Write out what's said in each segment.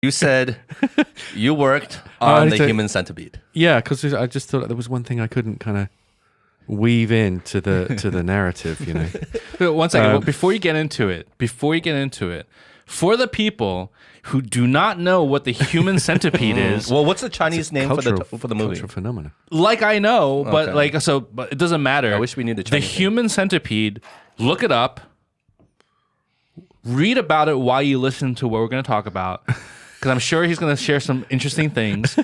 You said you worked on the Human Centipede. Yeah, because I just thought there was one thing I couldn't kind of weave into the narrative, you know. But one second, well, before you get into it, for the people who do not know what the Human Centipede is, Well, what's the Chinese name for the movie? Cultural phenomenon. like I know, but Okay. but it doesn't matter. I wish we knew the The Chinese name. Human Centipede. Look it up. Read about it while you listen to what we're going to talk about, because I'm sure he's going to share some interesting things.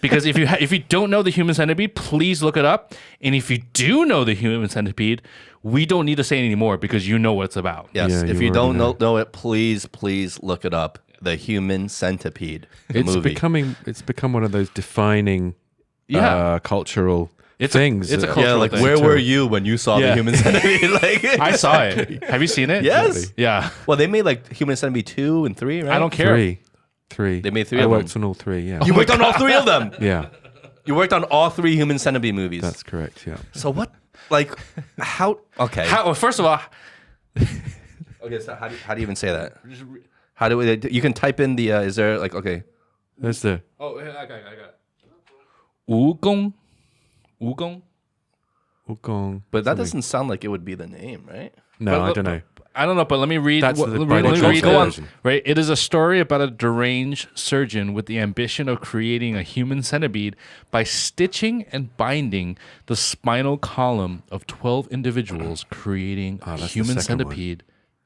Because if you don't know the Human Centipede, please look it up. And if you do know the Human Centipede, we don't need to say it anymore because you know what it's about. Yes. Yeah, if you you don't already know it, please look it up. The Human Centipede. The It's movie. become one of those defining cultural things. It's a cultural Yeah, like thing. where were you when you saw the Yeah. Human Centipede? Like I saw it. Have you seen it? Yes. Yeah. Well, they made like Human Centipede 2 and 3, right? I don't care. Three. They made 3 I of worked them. on all 3. Yeah. You worked on all 3 of them. Yeah, You worked on all 3 Human Centipede movies. that's correct. Yeah. So what? Like how? Okay. Well, first of all, Okay. So how do you even say that? How do we? You can type in the. Is there like okay? There's the oh, I got it. 蜈蚣 Wukong. But that doesn't sound like it would be the name, right? No, I don't know. I don't know, but let me read. That's let the me biological read the one. version. Right, it is a story about a deranged surgeon with the ambition of creating a human centipede by stitching and binding the spinal column of 12 individuals, creating a that's the human second one. centipede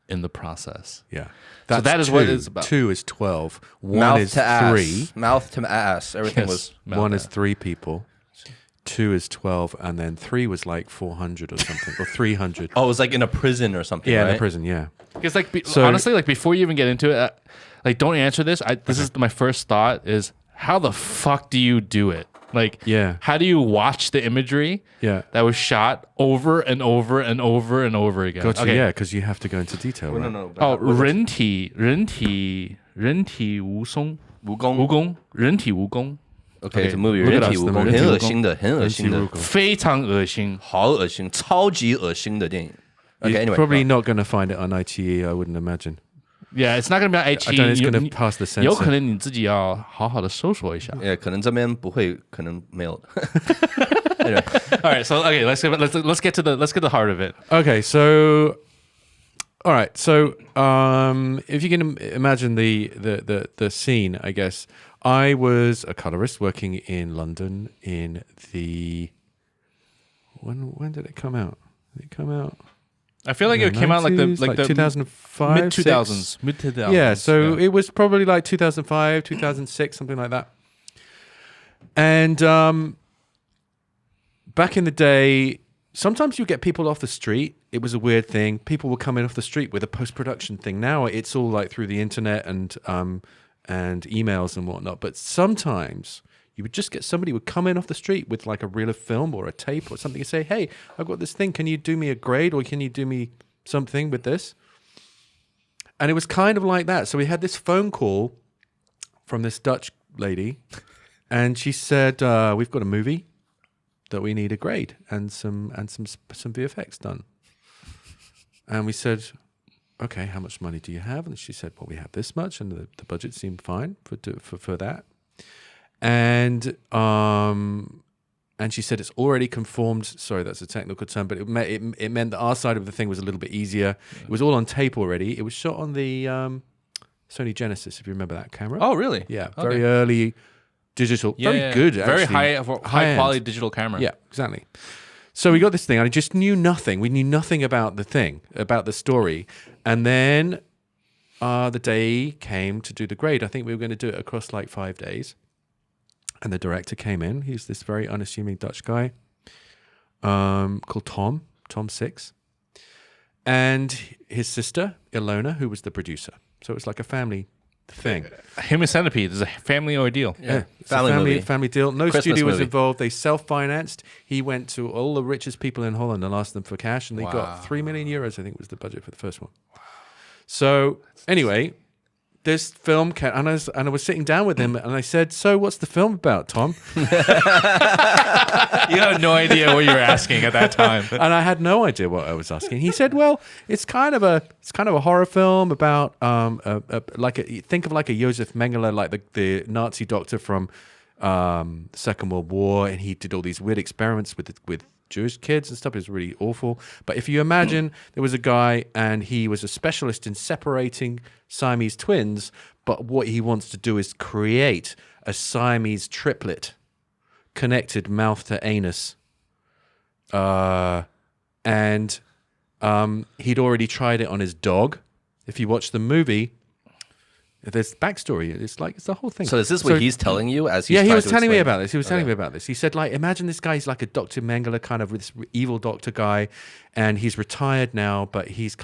in the process. Yeah. So that is what it's about. 2 is 12. 1 Mouth is to ass. 3. Mouth to ass. Everything Yes. was. 1 is 3 people. 2 is 12, and then 3 was like 400 or something, or 300. Oh, it was like in a prison or something. Yeah, right? in a prison. Yeah. Because like So- honestly, like before you even get into it, like don't answer this. This is my first thought: is how the fuck do you do it? Like, Yeah. how do you watch the imagery? Yeah. That was shot over and over and over and over again. Gotcha. Yeah, because you have to go into detail. Right? No. Oh, 人体蜈蚣 蜈蚣。人体蜈蚣 Okay, it's a movie. look at 人体 us, 蜈蚣，人体蜈蚣很恶心的，很恶心的，非常恶心。好恶心，超级恶心的电影。Okay, You're anyway, probably not going to find it on ITE, I wouldn't imagine. Yeah, it's not gonna be on I iQIYI. don't know, it's going to pass the 有 censor. 可能你自己要好好的搜索一下。可能这边不会，可能没有。 All right, so okay, let's get to the heart of it. Okay, so all right, so if you can imagine the scene, I guess I was a colorist working in London in the when did it come out? Did it come out? I feel like it came out like the 2005, mid 2000s, mid 2000s. Yeah, so it was probably like 2005, 2006, something like that. And back in the day, sometimes you get people off the street. It was a weird thing. People would come in off the street with a post-production thing. Now it's all like through the internet and emails and whatnot. But sometimes you would just get somebody would come in off the street with like a reel of film or a tape or something and say, "Hey, I've got this thing. Can you do me a grade or can you do me something with this?" And it was kind of like that. So we had this phone call from this Dutch lady, and she said, "We've got a movie that we need a grade and some VFX done." And we said, "Okay, how much money do you have?" And she said, "Well, we have this much," and the budget seemed fine for that. And she said it's already conformed. Sorry, that's a technical term, but it meant that our side of the thing was a little bit easier. Yeah. It was all on tape already. It was shot on the Sony Genesis, if you remember that camera. Oh, really? Yeah, very early digital, very good, very actually. high quality digital camera. Yeah, exactly. So we got this thing, and I just knew nothing. We knew nothing about the thing, about the story. And then the day came to do the grade. I think we were going to do it across like 5 days. And the director came in. He's this very unassuming Dutch guy called Tom Six. And his sister, Ilona, who was the producer. So it was like a family thing. Human Centipede is a family ordeal. Yeah. It's Family a movie. family deal. No Christmas studio was movie. involved. They self-financed. He went to all the richest people in Holland and asked them for cash, and they got 3 million euros, I think was the budget for the first one. So anyway, this film and I was sitting down with him and I said, so what's the film about, Tom? You had no idea what you were asking at that time. And I had no idea what I was asking. He said, well, it's kind of a horror film about think of like a Josef Mengele, like the Nazi doctor from the Second World War, and he did all these weird experiments with Jewish kids and stuff. It was really awful. But if you imagine there was a guy and he was a specialist in separating Siamese twins, but what he wants to do is create a Siamese triplet connected mouth to anus. And he'd already tried it on his dog. If you watch the movie, there's backstory. It's the whole thing. So is this what he's telling you as he's he trying was to telling me explain? about this. He was telling me about this. He said, like, imagine this guy. He's like a Dr. Mengele kind of this evil doctor guy, and he's retired now, but he's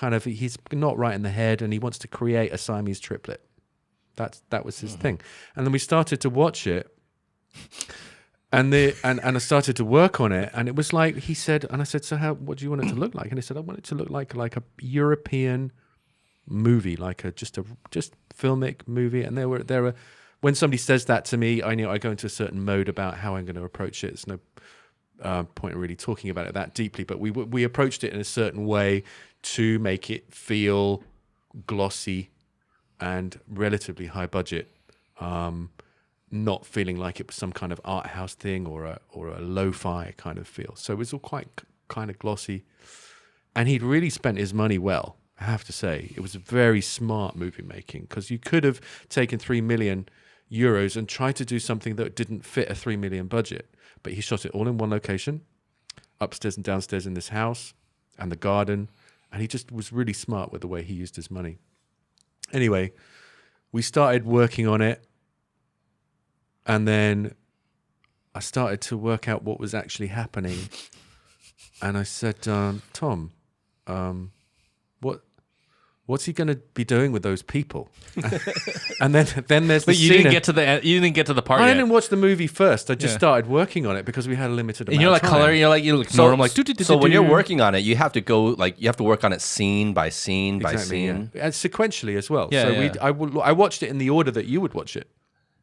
not right in the head, and he wants to create a Siamese triplet. That was his thing. And then we started to watch it, and I started to work on it, and it was like he said, and I said, so what do you want it to look like? And he said, I want it to look like a European movie, like just filmic movie. And there were when somebody says that to me, I go into a certain mode about how I'm going to approach it. There's no point in really talking about it that deeply, but we approached it in a certain way to make it feel glossy and relatively high budget, not feeling like it was some kind of art house thing or a lo-fi kind of feel. So it was all quite kind of glossy, and he'd really spent his money well. I have to say, it was a very smart movie making, because you could have taken €3 million and tried to do something that didn't fit a 3 million budget. But he shot it all in one location, upstairs and downstairs in this house and the garden. And he just was really smart with the way he used his money. Anyway, we started working on it. And then I started to work out what was actually happening. And I said, Tom, what's he going to be doing with those people? And then there's the But you scene. didn't get to the you didn't get to the part I yet. didn't watch the movie first. I just started working on it because we had a limited amount And you're like of time. coloring. You look normal. Like So when you're working on it, you have to work on it scene by scene by Exactly, scene. yeah. And sequentially as well. Yeah, So yeah. I watched it in the order that you would watch it.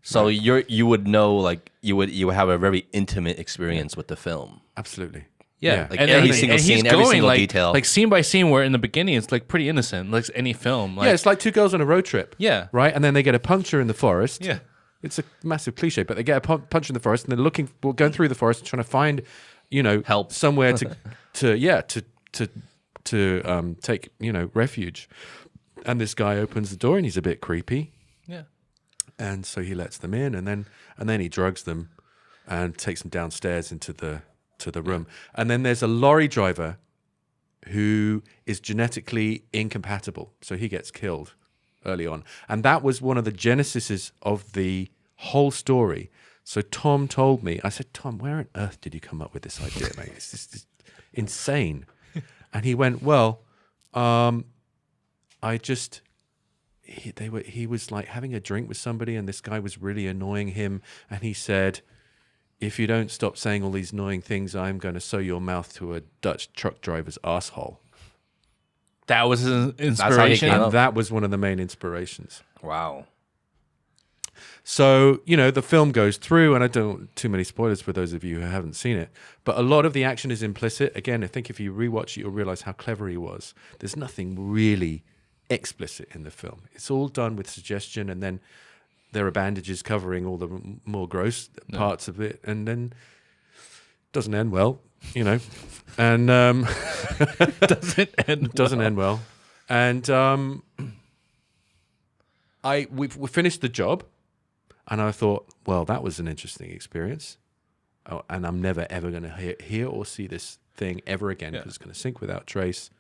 So you would know, like you would have a very intimate experience with the film. Absolutely. Yeah, Like every single scene, every single like, detail. like scene by scene. Where in the beginning it's like pretty innocent, like any film. Like, Yeah, it's like two girls on a road trip. Yeah. Right? And then they get a puncture in the forest. Yeah. It's a massive cliche, but they get a punch in the forest and they're going through the forest and trying to find, Help. somewhere to take, refuge. And this guy opens the door and he's a bit creepy. Yeah. And so he lets them in, and then he drugs them and takes them downstairs into the room. And then there's a lorry driver who is genetically incompatible, so he gets killed early on. And that was one of the genesises of the whole story. So Tom told me, I said, Tom, where on earth did you come up with this idea, mate? It's just insane. And he went, well, he was like having a drink with somebody, and this guy was really annoying him, and he said, if you don't stop saying all these annoying things, I'm going to sew your mouth to a Dutch truck driver's asshole. That was his how he inspiration. came And that was one of the main inspirations. Wow. So, the film goes through, and I don't too many spoilers for those of you who haven't seen it, but a lot of the action is implicit. Again, I think if you rewatch it, you'll realize how clever he was. There's nothing really explicit in the film. It's all done with suggestion, and then there are bandages covering all the more gross parts of it, and then it doesn't end well, and doesn't end well. And we finished the job, and I thought, well, that was an interesting experience, and I'm never ever going to hear or see this thing ever again, because it's going to sink without trace.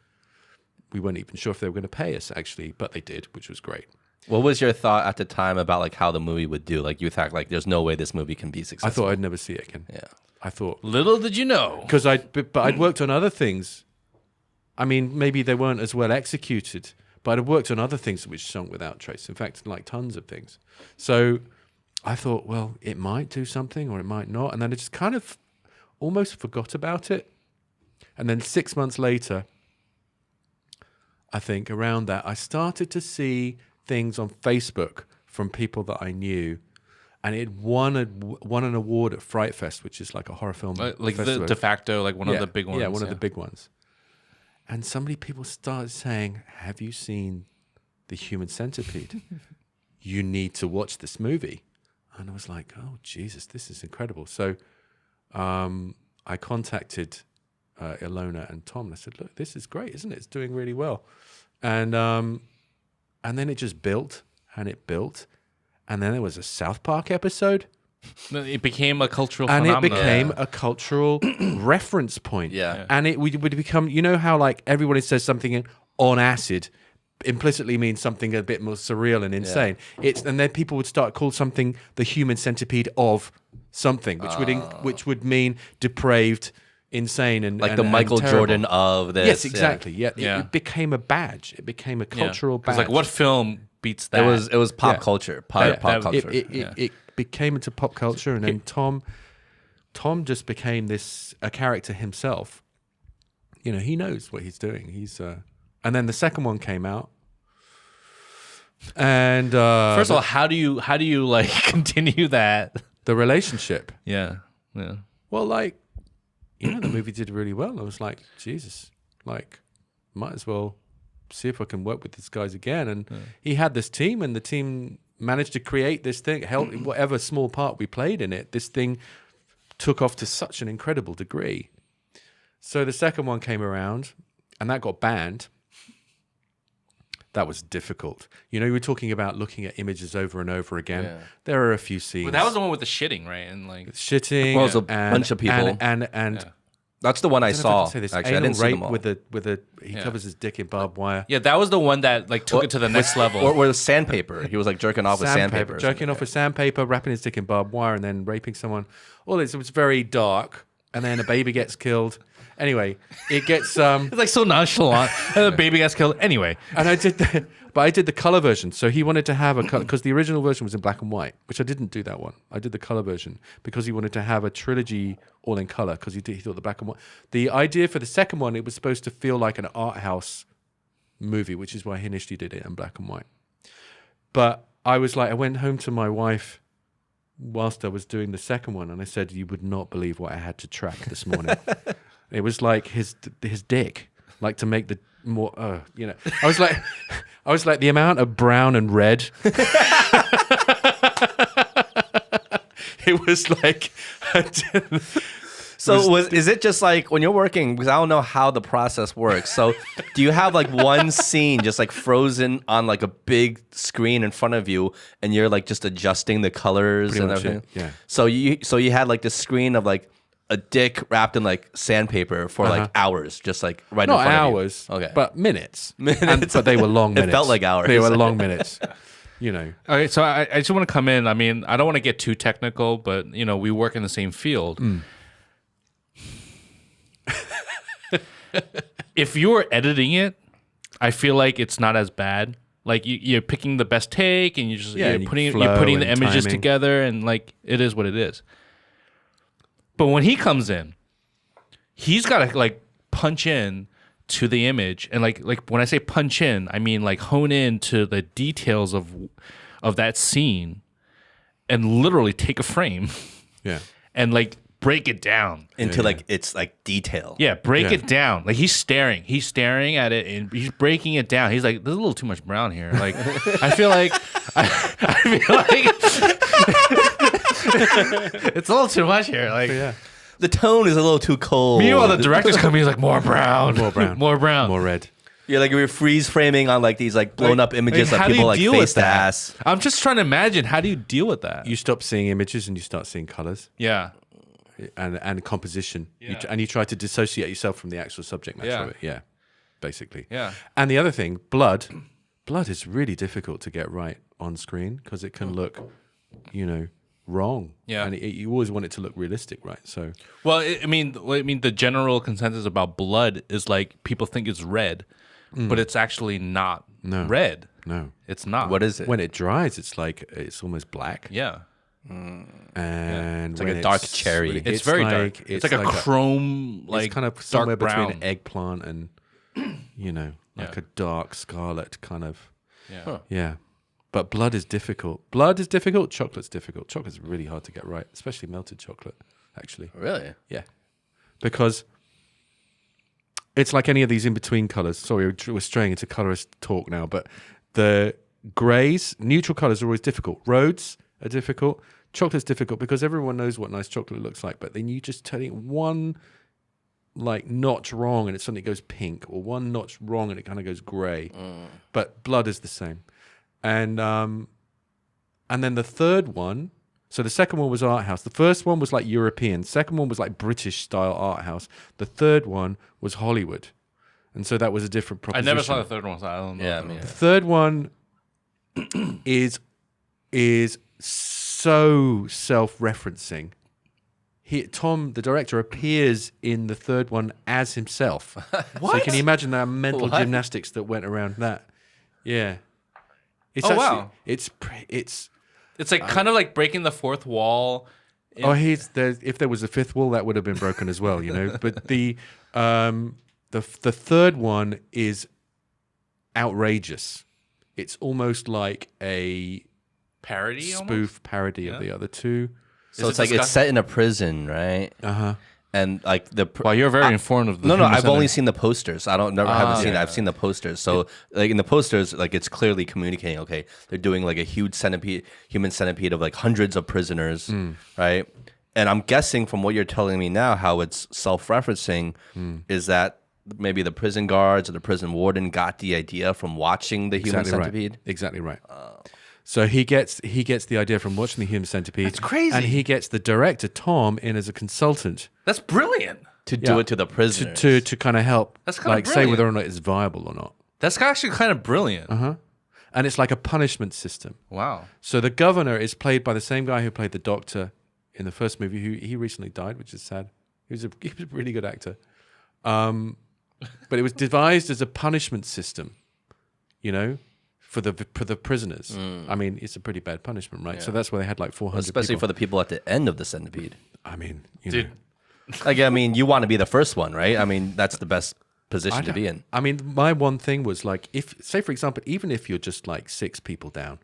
We weren't even sure if they were going to pay us, actually, but they did, which was great. What was your thought at the time about like how the movie would do? Like you thought like there's no way this movie can be successful. I thought I'd never see it again. Yeah. I thought, Little did you know. because I'd worked on other things. I mean, maybe they weren't as well executed, but I'd worked on other things which sunk without trace. In fact, like tons of things. So I thought, well, it might do something or it might not, and then I just kind of almost forgot about it. And then 6 months later, I think around that, I started to see things on Facebook from people that I knew, and it won an award at Fright Fest, which is like a horror film like festival. the de facto, like one of the big ones. Yeah, one of the big ones. And people started saying, "Have you seen the Human Centipede? You need to watch this movie." And I was like, "Oh Jesus, this is incredible!" So I contacted Ilona and Tom, and I said, "Look, this is great, isn't it? It's doing really well." And then it just built, and it built, and then there was a South Park episode. It became a cultural and phenomenon. it became a cultural reference point. Yeah. And it would become, you know how like everybody says something on acid implicitly means something a bit more surreal and insane. And then people would start call something the Human Centipede of something, which would mean depraved, insane, and like and, the Michael and terrible. Jordan of this. Yes, exactly. Yeah. Yeah. It became a badge. It became a cultural badge. It's like, what film beats that? It was pop Yeah. culture. Pop culture. It became into pop culture, and then Tom just became a character himself. You know, he knows what he's doing. And then the second one came out, and First of all, how do you like continue that? the relationship. Yeah. Well, like, you know, the movie did really well. I was like, Jesus, like, might as well see if I can work with these guys again. And he had this team, and the team managed to create this thing. Help whatever small part we played in it. This thing took off to such an incredible degree. So the second one came around, and that got banned. That was difficult. You know, you were talking about looking at images over and over again. Yeah. There are a few scenes. But that was the one with the shitting, right? And like shitting. Well, it was a bunch of people. And that's the one I saw. Say this. Actually, I anal didn't see rape them all. he covers his dick in barbed wire. Yeah, that was the one that like took it to the next level. Or the sandpaper. He was like jerking off with sandpaper. Jerking off with sandpaper, wrapping his dick in barbed wire, and then raping someone. All this, it was very dark. And then a baby gets killed. Anyway, it gets it's like so nonchalant. And the baby gets killed. Anyway. And I did the color version. So he wanted to have a color, because the original version was in black and white, which I didn't do that one. I did the color version because he wanted to have a trilogy all in color, because he thought the black and white. The idea for the second one, it was supposed to feel like an art house movie, which is why he initially did it in black and white. But I was like, I went home to my wife whilst I was doing the second one, and I said, "You would not believe what I had to track this morning." It was like his dick, like to make the more, you know. I was like the amount of brown and red. It was like. So is it just like when you're working, because I don't know how the process works. So do you have like one scene just like frozen on like a big screen in front of you, and you're like just adjusting the colors Pretty and much everything? it, yeah. So you had like this screen of like a dick wrapped in like sandpaper for like hours, just like right in Not front hours, of you. Okay. but minutes. But they were long minutes. It felt like hours. They were long minutes. You know. Okay, so I just want to come in. I mean, I don't want to get too technical, but you know, we work in the same field. If you're editing it, I feel like it's not as bad. Like you're picking the best take, and you're putting the images together, and like it is what it is. But when he comes in, he's got to like punch in to the image, and like when I say punch in, I mean like hone in to the details of that scene, and literally take a frame, and like break it down into like it's like detail. Yeah, break it down. Like he's staring at it, and he's breaking it down. He's like, "There's a little too much brown here." Like, I feel like it's a little too much here. Like, the tone is a little too cold. Meanwhile, the director's coming. He's like, "More brown, more brown, more brown, more red." You're like, we're freeze framing on like these like blown up images that people like face to ass. I'm just trying to imagine, how do you deal with that? You stop seeing images and you start seeing colors. Yeah. And composition. Yeah. And you try to dissociate yourself from the actual subject matter of it. Yeah, basically. Yeah. And the other thing, blood is really difficult to get right on screen, because it can look, you know, wrong. Yeah. And you always want it to look realistic, right? So. Well, I mean, the general consensus about blood is like people think it's red, but it's actually not red. No, it's not. What is it? When it dries, it's almost black. Yeah. And it's like a dark cherry. It's very dark. It's like a chrome, like it's kind of somewhere dark brown. between an eggplant and, you know, like a dark scarlet kind of. Yeah. Yeah. But blood is difficult. Blood is difficult. Chocolate's difficult. Chocolate's really hard to get right, especially melted chocolate, actually. Really? Yeah. Because it's like any of these in-between colors. Sorry, we're straying into colorist talk now, but the grays, neutral colors are always difficult. Rhodes are difficult. Chocolate's difficult because everyone knows what nice chocolate looks like, but then you just turn it one notch wrong and it suddenly goes pink, or one notch wrong and it kind of goes gray. But blood is the same. And then the third one, so the second one was art house. The first one was like European. Second one was like British style art house. The third one was Hollywood. And so that was a different I proposition. never saw the third one, so I don't know. Yeah, I mean, The third one is so self-referencing. Tom, the director, appears in the third one as himself. What? So can you imagine that mental What? gymnastics that went around that? Yeah. It's Oh, actually, wow. It's It's like kind of like breaking the fourth wall. if there was a fifth wall, that would have been broken as well, you know. But the third one is outrageous. It's almost like a Parody spoof parody of the other two. so it's like it's set in a prison, right? And like Well, you're very informed of the No, Human I've only Centipede. seen the posters. I don't never haven't seen it. I've seen the posters. So like in the posters, like it's clearly communicating. Okay, they're doing like a huge human centipede of like hundreds of prisoners, right? And I'm guessing from what you're telling me now, how it's self-referencing, is that maybe the prison guards or the prison warden got the idea from watching the Human Centipede. Right. Exactly right. So he gets the idea from watching the Human Centipede. That's crazy. And he gets the director Tom in as a consultant That's brilliant. To do it to the prisoners. to kind of help, That's kinda like say brilliant. whether or not it's viable or not. That's actually kind of brilliant. And it's like a punishment system. Wow. So the governor is played by the same guy who played the doctor in the first movie. Who he recently died, which is sad. He was a really good actor. But it was devised as a punishment system, you know, for the prisoners. I mean, it's a pretty bad punishment, right? So that's why they had like 400 Especially people. for the people at the end of the centipede. I mean, you Dude. know. Like, I mean, you want to be the first one, right? I mean, that's the best position to be in. I mean, my one thing was like, if, say for example, even if you're just like 6 people down,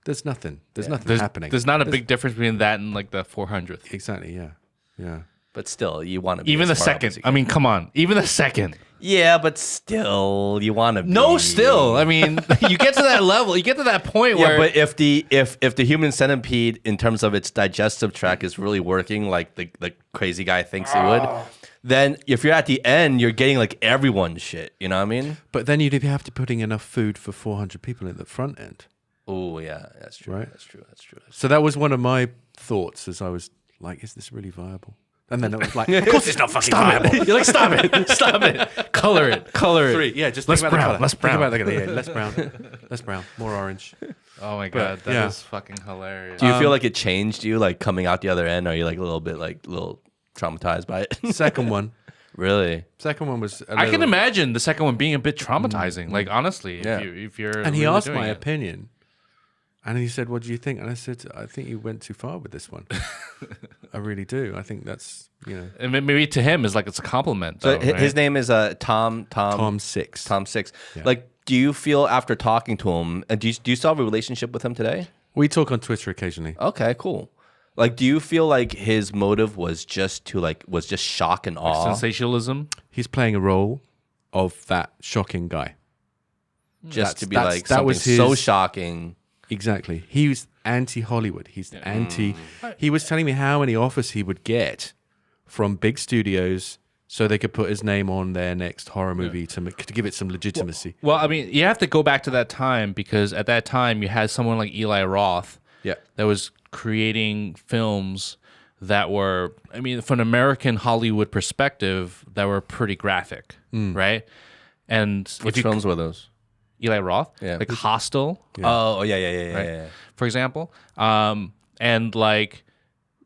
there's nothing. There's nothing happening. There's not a big difference between that and like the 400th. Exactly. Yeah. Yeah. But still, you want to be Even the as far up as second. you I can. mean, come on. Even the second. Yeah, but still, you want to be. No, still. I mean, you get to that level. You get to that point Yeah, where. but if the human centipede, in terms of its digestive tract, is really working like the crazy guy thinks it would, then if you're at the end, you're getting like everyone's shit. You know what I mean? But then you'd have to putting enough food for 400 people at the front end. Oh yeah, that's true. Right. That's true. That's true. So that was one of my thoughts as I was like, is this really viable? And then it was like, of course it's not fucking viable. You're like, stop it. Stop it. Color it. Color it. Yeah, just Less think about brown, the color. less Think brown. about the color. Yeah, less brown. Less brown. More orange. Oh my God. That is yeah. fucking hilarious. Do you feel like it changed you, like coming out the other end? Are you like a little bit like traumatized by it? Second one. Really? Second one was. I can imagine the second one being a bit traumatizing. Like, honestly, Yeah. if you're. And he really asked doing my it. opinion. And he said, "What do you think?" And I said, "I think you went too far with this one. I really do. I think that's, you know." And maybe to him is like it's a compliment. So Though, his right? name is Tom Six. Tom Six. Yeah. Like, do you feel after talking to him, and do you still have a relationship with him today? We talk on Twitter occasionally. Okay, cool. Like, do you feel like his motive was just shock and awe? Sensationalism. He's playing a role of that shocking guy. Just to be that's- like that something was his- so shocking. Exactly. He was anti-Hollywood. He's anti. He was telling me how many offers he would get from big studios so they could put his name on their next horror movie to give it some legitimacy. Well, I mean, you have to go back to that time because at that time you had someone like Eli Roth Yeah. that was creating films that were, I mean, from an American Hollywood perspective, that were pretty graphic, right? And Which films were those? Eli Roth, Yeah. like Hostel, Oh, yeah. for example, and like,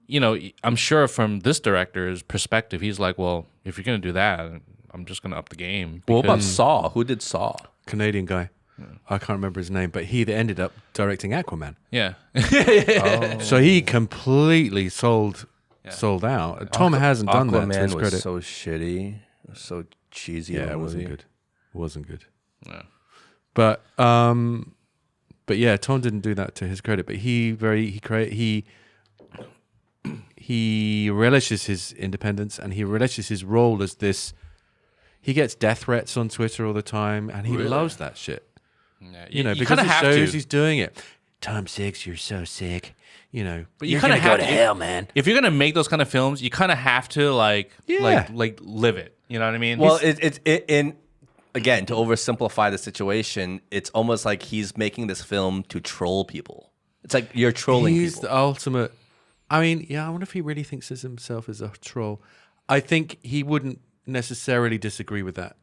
you know, I'm sure from this director's perspective, he's like, well, if you're gonna do that, I'm just gonna up the game. Well, what about because- Saw? Who did Saw? Canadian guy. I can't remember his name, but he ended up directing Aquaman. Yeah, So he completely sold out. Tom hasn't done that to his Aquaman was credit. so shitty, so cheesy. Yeah, of a it wasn't movie. good. It wasn't good. Yeah. But But yeah, Tom didn't do that to his credit. But he relishes his independence, and he relishes his role as this. He gets death threats on Twitter all the time, and he loves that shit. Yeah, You know, you because kinda it have shows to. he's doing it. Tom Six, you're so sick. You know, But you you're kind of gonna have go to hell, man. If you're gonna make those kind of films, you kind of have to like live it. You know what I mean? Well, again, to oversimplify the situation, it's almost like he's making this film to troll people. It's like you're trolling He's people. the ultimate. I mean, yeah, I wonder if he really thinks of himself as a troll. I think he wouldn't necessarily disagree with that.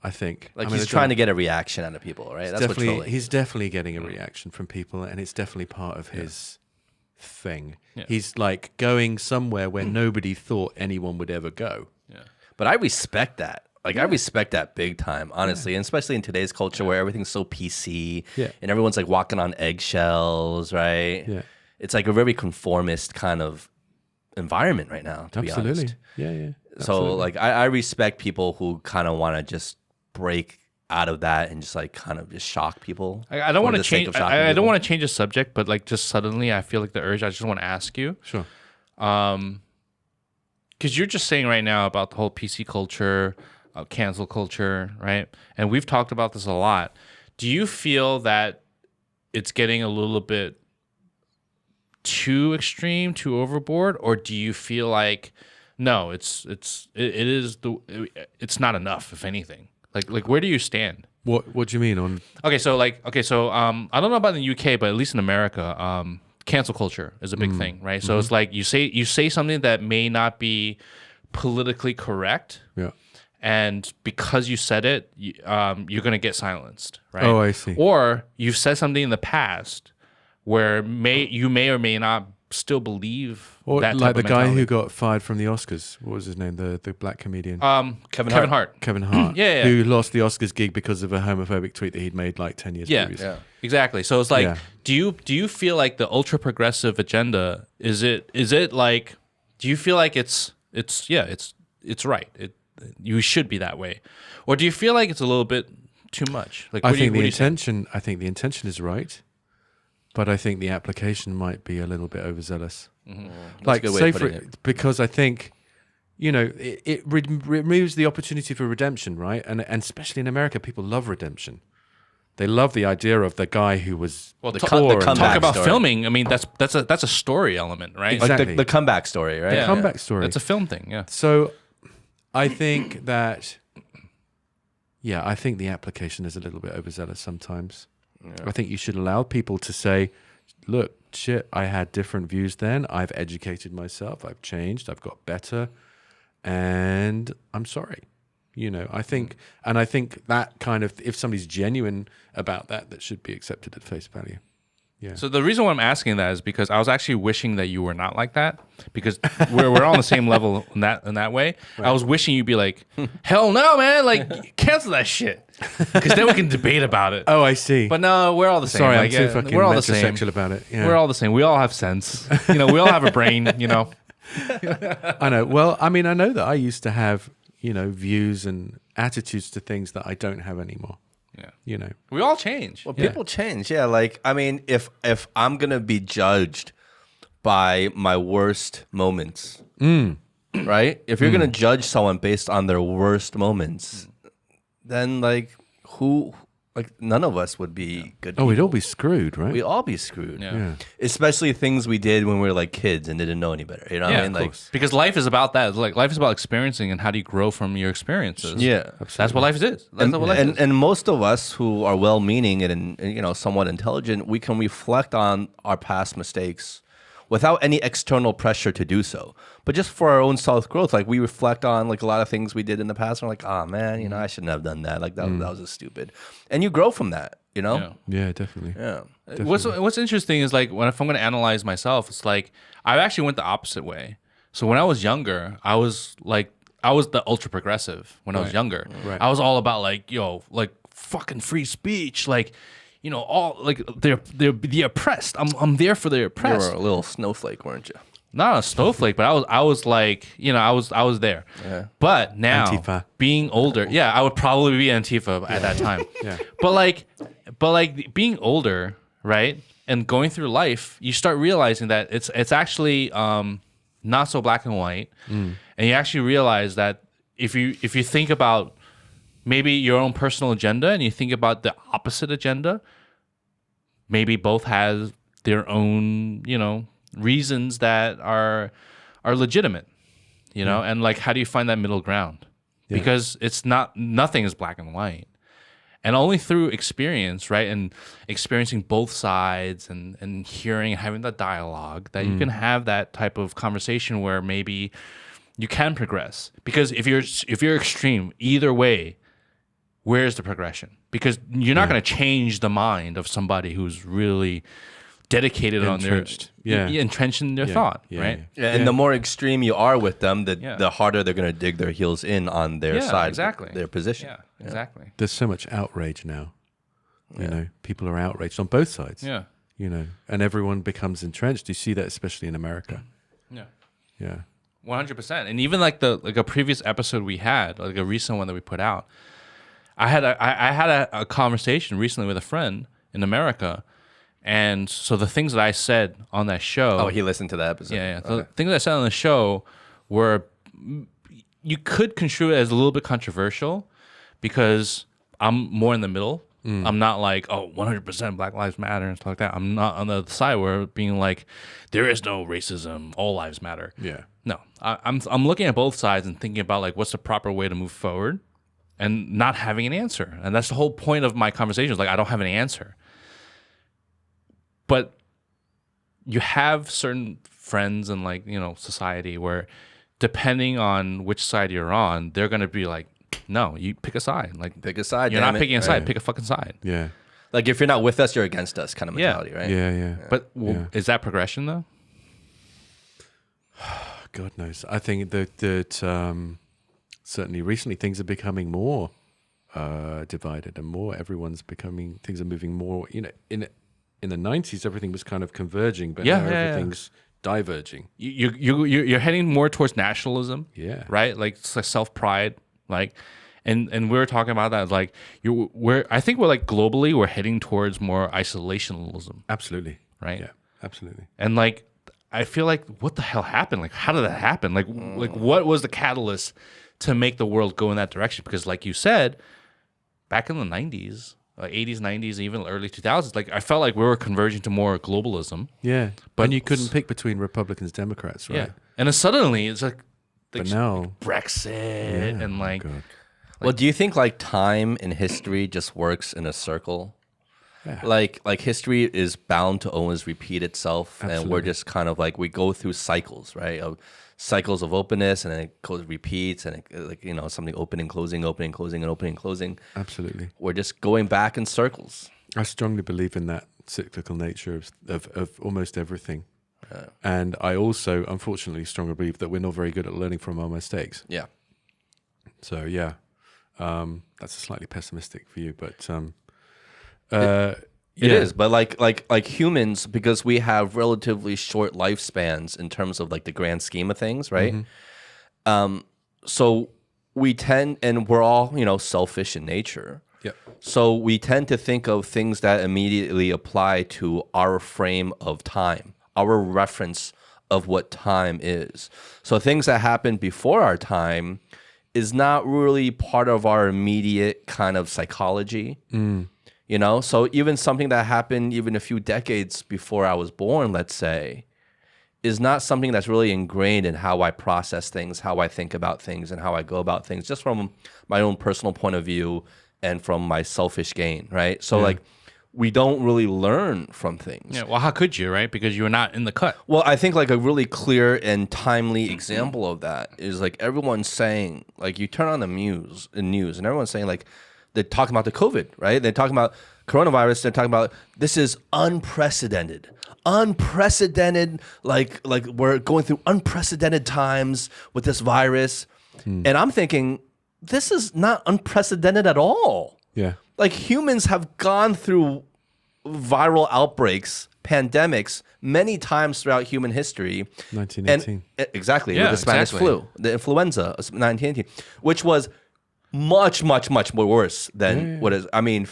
I think. Like I mean, he's trying to get a reaction out of people, right? That's what trolling. He's definitely getting a reaction from people, and it's definitely part of his thing. Yeah. He's like going somewhere where nobody thought anyone would ever go. yeah. But I respect that. Like I respect that big time, honestly, and especially in today's culture where everything's so PC Yeah. and everyone's like walking on eggshells, right? Yeah. It's like a very conformist kind of environment right now, to be Absolutely. honest. Yeah, yeah. So Absolutely. like I respect people who kind of want to just break out of that and just like kind of just shock people. I don't for want to the sake change. of shocking I don't people. want to change the subject, but like just suddenly, I feel like the urge. I just want to ask you, Sure. because you're just saying right now about the whole PC culture, cancel culture, right? And we've talked about this a lot. Do you feel that it's getting a little bit too extreme, too overboard, or do you feel like no, it's not enough, if anything? Like where do you stand? What do you mean on? I don't know about in the UK, but at least in America, cancel culture is a big thing, right? So it's like you say something that may not be politically correct, Yeah. and because you said it, you're going to get silenced, right? Oh, I see. Or you've said something in the past where you may or may not still believe Or that type like the of guy who mentality. got fired from the Oscars. What was his name? The black comedian. Kevin Hart. Kevin Hart. Yeah. Who lost the Oscars gig because of a homophobic tweet that he'd made like 10 years Yeah, previous. Yeah. exactly. So it's like, Yeah. do you feel like the ultra progressive agenda is it like? Do you feel like it's right? You should be that way, or do you feel like it's a little bit too much? Like I what do you- think what the do you think? intention. I think the intention is right, but I think the application might be a little bit overzealous. Like, good way say of for putting it. because I think, it removes the opportunity for redemption, right? And especially in America, people love redemption. They love the idea of the guy who was Well, the poor and- comeback Talk about story. filming. I mean, that's a story element, right? Like Exactly. the comeback story, right? Yeah. comeback story. It's a film thing. Yeah. So I think that, I think the application is a little bit overzealous sometimes. I think you should allow people to say, look, shit, I had different views then. I've educated myself. I've changed. I've got better. And I'm sorry. I think that kind of, if somebody's genuine about that should be accepted at face value. Yeah. So the reason why I'm asking that is because I was actually wishing that you were not like that, because we're on the same level in that way. I was wishing you'd be like, hell no, man, like cancel that shit, because then we can debate about it. Oh, I see. But no, we're all the same. Sorry, Like, I'm too yeah, fucking we're all the same. metrosexual about it. Yeah. We're all the same. We all have sense. We all have a brain. I know. Well, I mean, I know that I used to have, views and attitudes to things that I don't have anymore. Yeah. We all change. Well, people change. Yeah, like I mean, if I'm gonna be judged by my worst moments, right? If you're gonna judge someone based on their worst moments, then none of us would be good. Oh, we'd all be screwed, right? We'd all be screwed. Yeah. Especially things we did when we were like kids and didn't know any better. You know what I mean? of Like, course. Because life is about that. Like life is about experiencing and how do you grow from your experiences. yeah. That's what life is. That's what life is. And most of us who are well-meaning and somewhat intelligent, we can reflect on our past mistakes without any external pressure to do so, but just for our own self-growth. Like we reflect on like a lot of things we did in the past, and we're like, oh man, I shouldn't have done that. Like that was just stupid, and you grow from that. Yeah, definitely. Yeah. What's interesting is like if I'm going to analyze myself, it's like I actually went the opposite way. So when I was younger, I was the ultra progressive when I was younger. Right. I was all about like fucking free speech, all like they're the oppressed. I'm there for the You oppressed. were a little snowflake, weren't you? Not a snowflake, but I was like, I was there. Yeah. But now Antifa. being older, I would probably be Antifa at that time. Yeah. But like but like being older, right, and going through life, you start realizing that it's actually not so black and white, and you actually realize that if you think about maybe your own personal agenda and you think about the opposite agenda, maybe both have their own, reasons that are legitimate, and like how do you find that middle ground? Yeah. Because nothing is black and white. And only through experience, right, and experiencing both sides and hearing and having that dialogue that you can have that type of conversation where maybe you can progress. Because if you're extreme, either way, where's the progression? Because you're not going to change the mind of somebody who's really dedicated entrenched in their thought, right? Yeah. And the more extreme you are with them, the harder they're going to dig their heels in on their side, exactly, their position. Yeah, exactly. There's so much outrage now. You know, people are outraged on both sides. Yeah. And everyone becomes entrenched. You see that especially in America. Yeah. Yeah. 100%. And even like a previous episode we had, like a recent one that we put out, I had a conversation recently with a friend in America. And so the things that I said on that show... Oh, he listened to that episode. Yeah. The things that I said on the show were... You could construe it as a little bit controversial because I'm more in the middle. I'm not like, 100% Black Lives Matter and stuff like that. I'm not on the other side where being like, there is no racism, all lives matter. Yeah. No. I'm looking at both sides and thinking about like what's the proper way to move forward and not having an answer. And that's the whole point of my conversation is like, I don't have an answer. But you have certain friends and like, society where depending on which side you're on, they're going to be like, no, you pick a side. Like pick a side. You're not picking a side. Pick a fucking side. Yeah. Like if you're not with us, you're against us kind of mentality, right? Yeah. But is that progression though? God knows. I think that certainly recently things are becoming more divided and more. Things are moving more. In the 90s, everything was kind of converging, but now everything's diverging. You're heading more towards nationalism. Yeah. Right. Like self-pride. Like, and we were talking about that. Like, I think we're like globally, we're heading towards more isolationism. Absolutely. Right. Yeah. Absolutely. And like, I feel like, what the hell happened? Like, how did that happen? Like what was the catalyst to make the world go in that direction? Because, like you said, back in the 90s, 80s, 90s, even early 2000s, like I felt like we were converging to more globalism. Yeah. But you couldn't pick between Republicans, Democrats, right? Yeah. And then suddenly it's like, but now Brexit and like, well, do you think like time in history just works in a circle? Yeah. Like history is bound to always repeat itself. Absolutely. And we're just kind of like, we go through cycles, right? Of cycles of openness, and then it repeats, and something opening, closing, opening, closing, and opening, closing. Absolutely. We're just going back in circles. I strongly believe in that cyclical nature of almost everything. And I also, unfortunately, strongly believe that we're not very good at learning from our mistakes. Yeah. So, that's a slightly pessimistic view, but it is. But like humans, because we have relatively short lifespans in terms of like the grand scheme of things, right? Mm-hmm. So we tend, and we're all, selfish in nature. Yeah. So we tend to think of things that immediately apply to our frame of time, our reference of what time is. So things that happened before our time is not really part of our immediate kind of psychology. So even something that happened even a few decades before I was born, let's say, is not something that's really ingrained in how I process things, how I think about things, and how I go about things, just from my own personal point of view and from my selfish gain, right? So like, we don't really learn from things. Yeah, well, how could you, right? Because you're not in the cut. Well, I think like a really clear and timely example of that is like everyone's saying, like you turn on the news and everyone's saying like, they're talking about the COVID, right? They're talking about coronavirus. They're talking about this is unprecedented, like we're going through unprecedented times with this virus. And I'm thinking, this is not unprecedented at all. Yeah. Like humans have gone through viral outbreaks, pandemics, many times throughout human history. 1918. Exactly, with the Spanish flu, the influenza of 1918, which was much more worse than what is. I mean,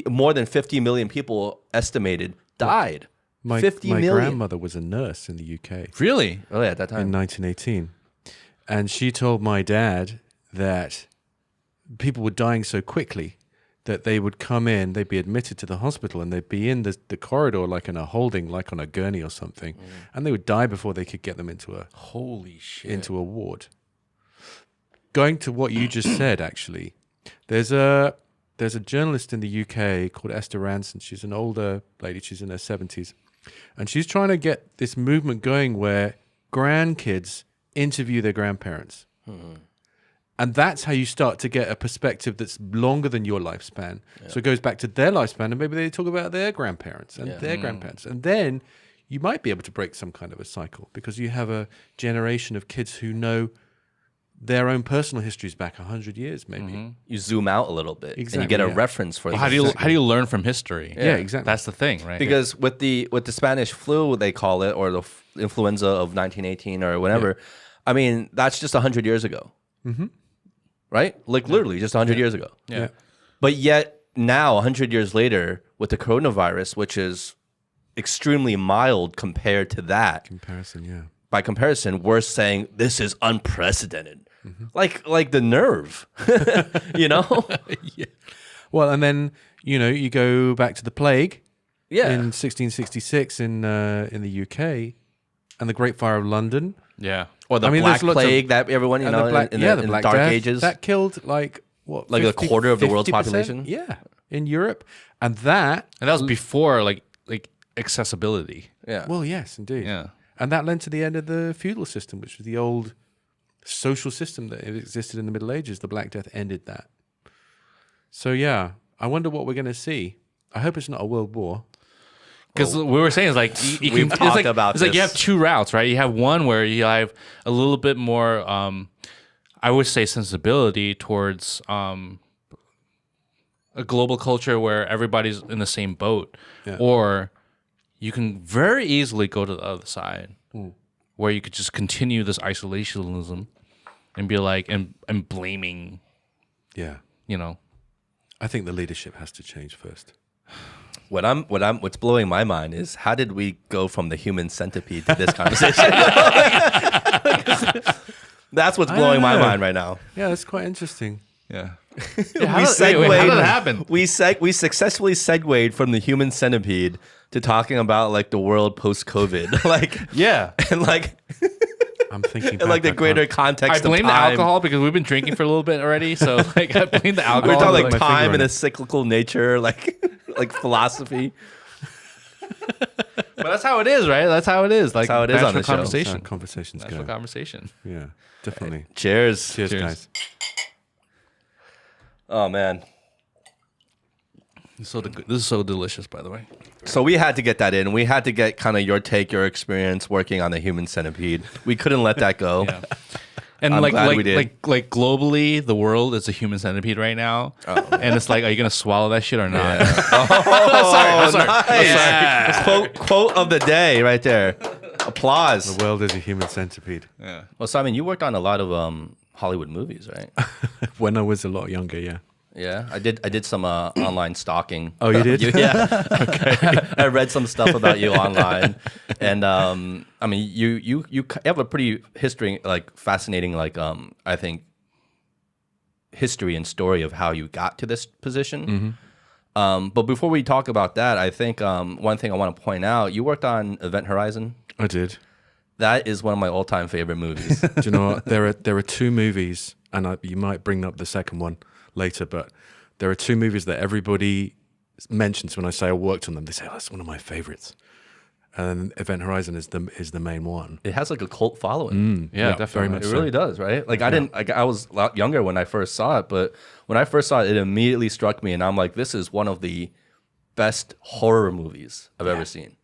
more than 50 million people estimated died. My 50 million. grandmother was a nurse in the UK Really? Oh yeah, at that time. in 1918. And she told my dad that people were dying so quickly that they would come in, they'd be admitted to the hospital, and they'd be in the corridor like in a holding, like on a gurney or something, and they would die before they could get them into Holy shit. into a ward. Going to what you just said, actually, there's a journalist in the UK called Esther Ranson. She's an older lady. She's in her 70s. And she's trying to get this movement going where grandkids interview their grandparents. And that's how you start to get a perspective that's longer than your lifespan. Yeah. So it goes back to their lifespan, and maybe they talk about their grandparents and their grandparents. And then you might be able to break some kind of a cycle because you have a generation of kids who know their own personal histories back 100 years, maybe. You zoom out a little bit, and you get a yeah. reference for. Well, how do you learn from history? Yeah, exactly. That's the thing, right? Because with the Spanish flu, they call it, or the influenza of 1918 or whatever. I mean, that's just 100 years ago, right? Like literally just 100 years ago. Yeah. But yet now, 100 years later, with the coronavirus, which is extremely mild compared to that. By comparison, we're saying this is unprecedented. Like the nerve, you know? Yeah. Well, and then, you go back to the plague in 1666 in the UK and the Great Fire of London. Yeah. Or the Black Plague that everyone, in the Black Dark Death, Ages. that killed like a quarter of the world's 50%? population? Yeah, in Europe. And that was before like accessibility. Yeah. Well, yes, indeed. Yeah. And that led to the end of the feudal system, which was the old social system that existed in the Middle Ages. The Black Death ended that. So, yeah, I wonder what we're going to see. I hope it's not a world war. Because we were saying is like We've talked about it's like you this. have two routes, right? You have one where you have a little bit more, I would say, sensibility towards a global culture where everybody's in the same boat, or you can very easily go to the other side, where you could just continue this isolationism and be like and blaming. Yeah. I think the leadership has to change first. What's blowing my mind is how did we go from the human centipede to this conversation? That's what's blowing my mind right now. Yeah, that's quite interesting. Yeah. How did that happen? We successfully segued from the human centipede to talking about like the world post-COVID. I'm thinking and like the greater context I blame of time. the alcohol because we've been drinking for a little bit already. So like I blame the alcohol. We're talking like my time finger and on a cyclical nature, like philosophy. But that's how it is, right? That's how it is. Like how it is on the show. conversation. Conversations Natural go. conversation. Yeah, definitely. Cheers. Cheers, guys. Oh man. This is so delicious, by the way. So we had to get that in. We had to get kind of your experience working on the human centipede. We couldn't let that go. Yeah. And I'm like glad we did. like globally, the world is a human centipede right now, and it's like, are you gonna swallow that shit or not? Yeah. I'm sorry. Nice. Yeah. Quote of the day right there. Applause. The world is a human centipede. Yeah. Well, Simon, you worked on a lot of Hollywood movies, right? When I was a lot younger, yeah. Yeah, I did some online stalking. Oh, you did? Yeah. Okay. I read some stuff about you online, and I mean, you have a pretty fascinating I think history and story of how you got to this position. But before we talk about that, I think one thing I want to point out: you worked on Event Horizon. I did. That is one of my all-time favorite movies. Do you know what? There are two movies, and you might bring up the second one later, but there are two movies that everybody mentions when I say I worked on them. They say, "Oh, that's one of my favorites," and Event Horizon is the main one. It has like a cult following. Yeah, definitely. very much It so. really does, right? Like I was a lot younger when I first saw it, but when I first saw it, it immediately struck me, and I'm like, this is one of the best horror movies I've ever seen.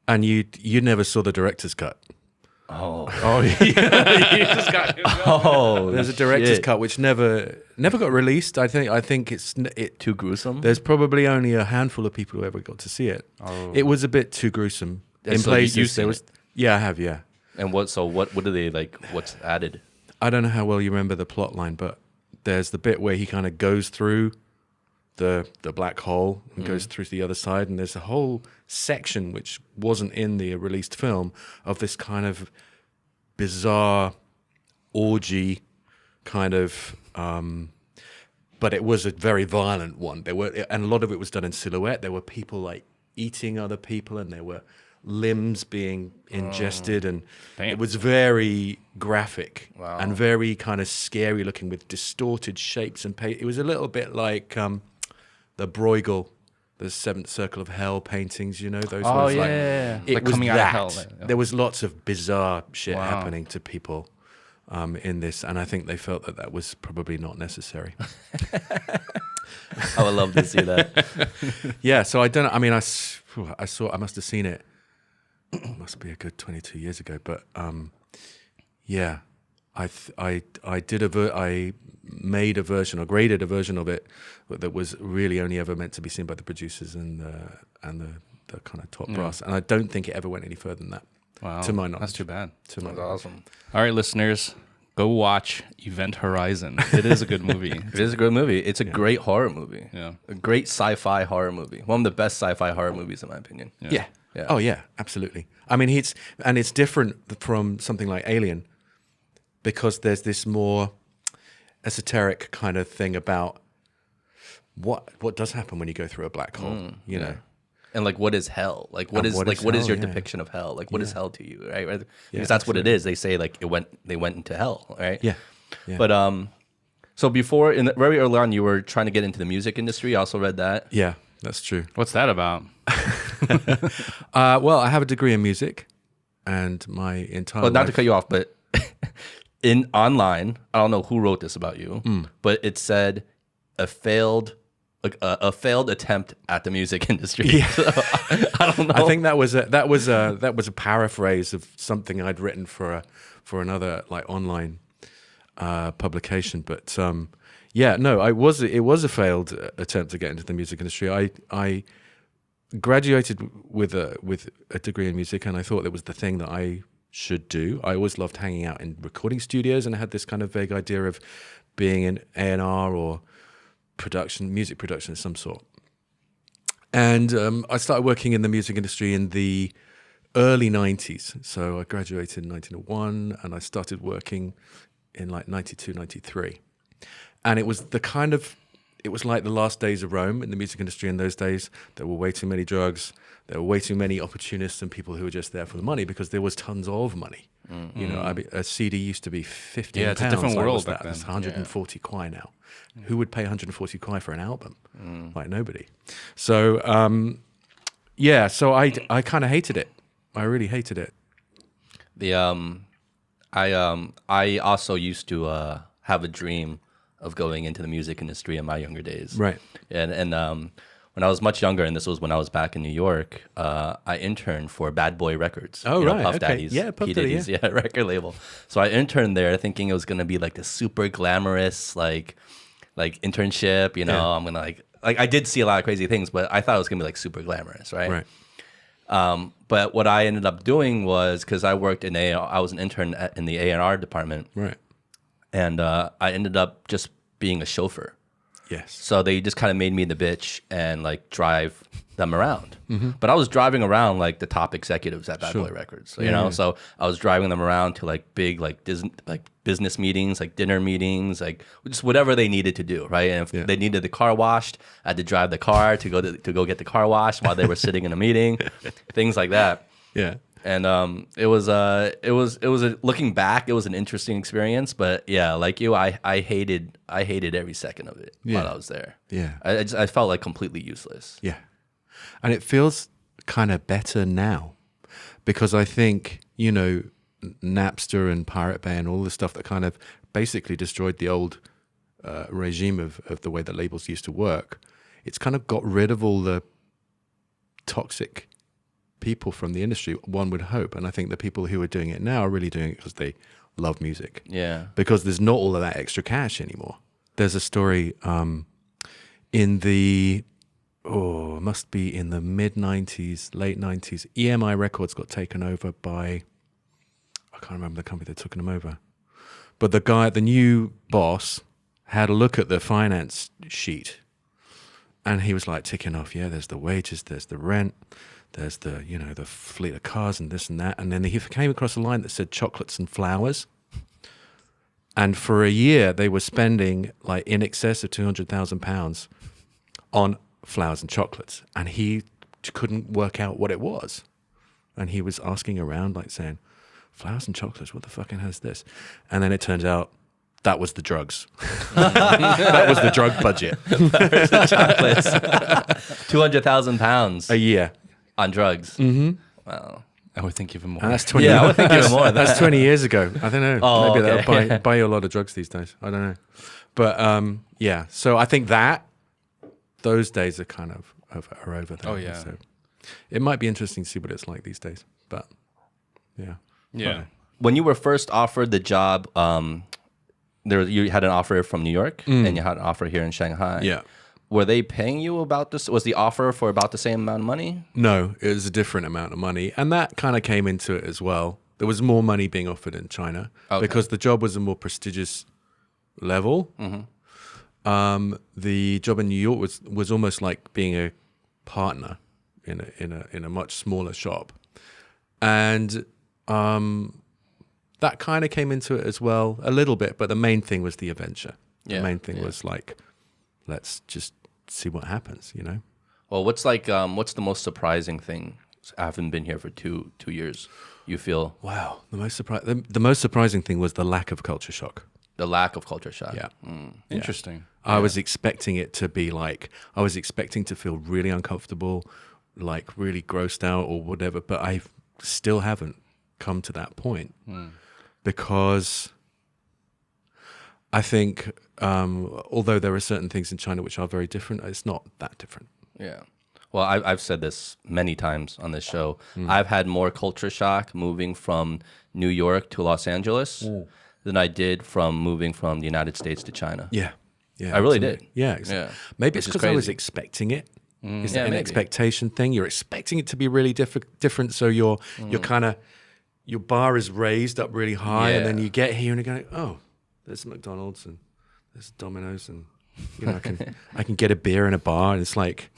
And you never saw the director's cut. Oh, You just got There's a director's cut which never got released. I think it's too gruesome. There's probably only a handful of people who ever got to see it. It was a bit too gruesome in so places. you've seen it? Yeah, I have. Yeah. And what do they like? What's added? I don't know how well you remember the plot line, but there's the bit where he kind of goes through the black hole and goes through to the other side, and there's a whole section which wasn't in the released film of this kind of bizarre orgy kind of but it was a very violent one. And a lot of it was done in silhouette. There were people like eating other people, and there were limbs being ingested, and it was very graphic and very kind of scary looking with distorted shapes and it was a little bit like the Bruegel, the Seventh Circle of Hell paintings, you know, those ones. Yeah. It Like was coming that. out of hell. Yeah. There was lots of bizarre shit happening to people in this, and I think they felt that was probably not necessary. I would love to see that. Yeah, so I don't know. I mean, I must have seen it. It must be a good 22 years ago, but yeah, I made a version or graded a version of it that was really only ever meant to be seen by the producers and the kind of top brass, and I don't think it ever went any further than that. Wow, to my knowledge. that's too bad. That's awesome. All right, listeners, go watch Event Horizon. It is a good movie. It is a good movie. It's a great horror movie. Yeah. A great sci-fi horror movie. One of the best sci-fi horror movies, in my opinion. Yeah. Yeah. Oh yeah, absolutely. I mean, it's different from something like Alien because there's this more esoteric kind of thing about what does happen when you go through a black hole, you know. And like, what is hell? Like, what is your depiction of hell? Like, what is hell to you, right? Because that's what it is. They say like they went into hell, right? Yeah. But so before very early on, you were trying to get into the music industry. I also read that. Yeah, that's true. What's that about? Well, I have a degree in music, and my entire Well, not to life- cut you off, but in online, I don't know who wrote this about you, but it said a failed attempt at the music industry. Yeah. So, I don't know. I think that was a paraphrase of something I'd written for another like online publication. But yeah, no, it was a failed attempt to get into the music industry. I graduated with a degree in music, and I thought that was the thing that I should do. I always loved hanging out in recording studios, and I had this kind of vague idea of being in A&R or music production of some sort. And I started working in the music industry in the early 90s. So I graduated in 1901, and I started working in like 92, 93. And it was like the last days of Rome in the music industry in those days. There were way too many drugs. There were way too many opportunists and people who were just there for the money because there was tons of money. Mm-hmm. You know, a CD used to be 15 Yeah, it's a different world back then. It's 140 kwai now. Who would pay 140 kwai for an album? Like nobody. So, yeah, so I kind of hated it. I really hated it. I also used to have a dream of going into the music industry in my younger days. Right. And when I was much younger, and this was when I was back in New York, I interned for Bad Boy Records. Oh, you know, right. Puff Okay. Daddy's, Yeah, Puff P. Daddy, Diddy's, record label. So I interned there thinking it was going to be like the super glamorous, like internship, you know, Yeah. I'm going to like I did see a lot of crazy things, but I thought it was going to be like super glamorous, right? Right. But what I ended up doing was, because I worked in I was an intern in the A&R department, Right. and I ended up just being a chauffeur. Yes. So they just kind of made me the bitch and like drive them around. But I was driving around like the top executives at Bad Boy Records, you know. So I was driving them around to like big like business meetings, like dinner meetings, like just whatever they needed to do, right? And if they needed the car washed, I had to drive the car to go get the car washed while they were sitting in a meeting, things like that. Yeah. And it was looking back, it was an interesting experience. But yeah, like you, I hated every second of it while I was there. Yeah. I felt like completely useless. Yeah. And it feels kind of better now because I think, you know, Napster and Pirate Bay and all the stuff that kind of basically destroyed the old regime of the way that labels used to work. It's kind of got rid of all the toxic people from the industry, one would hope. And I think the people who are doing it now are really doing it because they love music. Yeah. Because there's not all of that extra cash anymore. There's a story in the, must be in the mid-90s, late 90s. EMI Records got taken over by, I can't remember the company that took them over. But the new boss had a look at the finance sheet, and he was like ticking off, yeah, there's the wages, there's the rent, there's the, the fleet of cars and this and that. And then he came across a line that said chocolates and flowers. And for a year, they were spending like in excess of £200,000 on flowers and chocolates. And he couldn't work out what it was. And he was asking around, like saying, flowers and chocolates, what the fucking hell is this? And then it turns out that was the drugs. That was the drug budget. Flowers and chocolates. £200,000 A year. on drugs. Mm-hmm. Wow. I would think even more. And that's 20 Yeah, I would think even more. That's 20 years ago. I don't know. Oh, Maybe okay. they'll buy you a lot of drugs these days. I don't know. But yeah, so I think those days are kind of are over there. Oh, yeah. So it might be interesting to see what it's like these days. But yeah. Yeah. When you were first offered the job, you had an offer from New York and you had an offer here in Shanghai. Yeah. Were they paying you about this? Was the offer for about the same amount of money? No, it was a different amount of money. And that kind of came into it as well. There was more money being offered in China because the job was a more prestigious level. Mm-hmm. The job in New York was almost like being a partner in a much smaller shop. And that kind of came into it as well a little bit, but the main thing was the adventure. The main thing was like, let's just see what happens, Well, what's the most surprising thing? I haven't been here for two years. You feel Wow, the most surprising thing was the lack of culture shock. the lack of culture shock. Yeah. Interesting. I was expecting it to be like, I was expecting to feel really uncomfortable, like really grossed out or whatever, but I still haven't come to that point because I think although there are certain things in China which are very different, it's not that different. Yeah. Well, I've said this many times on this show. I've had more culture shock moving from New York to Los Angeles than I did from moving from the United States to China. Yeah. Yeah. I really absolutely. did. Yeah. Exactly. Yeah. Maybe Which it's is because I was crazy. expecting it. Is Yeah, that an maybe. expectation thing? You're expecting it to be really different. So you're kind of, your bar is raised up really high and then Yeah. you get here and you're going, oh, there's McDonald's and there's Domino's and I can get a beer in a bar and it's like,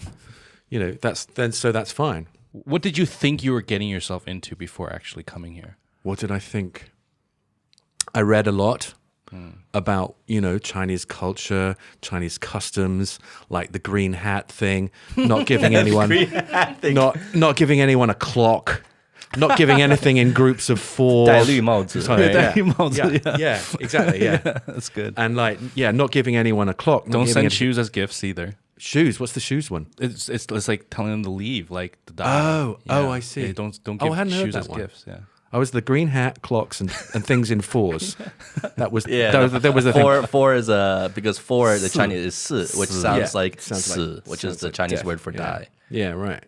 so that's fine. What did you think you were getting yourself into before actually coming here? What did I think? I read a lot about, Chinese culture, Chinese customs, like the green hat thing, not giving anyone not giving anyone a clock, not giving anything in groups of 4. 戴绿帽子. Sorry, yeah. 戴绿帽子, Yeah, exactly, yeah. That's good. And not giving anyone a clock. not Don't giving send any- shoes as gifts either. Shoes. What's the shoes one? It's like telling them to leave, like to die. Oh, I see. Yeah, don't Oh, give I hadn't heard shoes that as one. gifts. Yeah. I was the green hat, clocks, and things in 4s. That was Yeah. that was the thing. Four is because four the Chinese is 4, which sounds Yeah, like sounds 死, like- which sounds is the like Chinese death. word for Yeah. die. Yeah, right.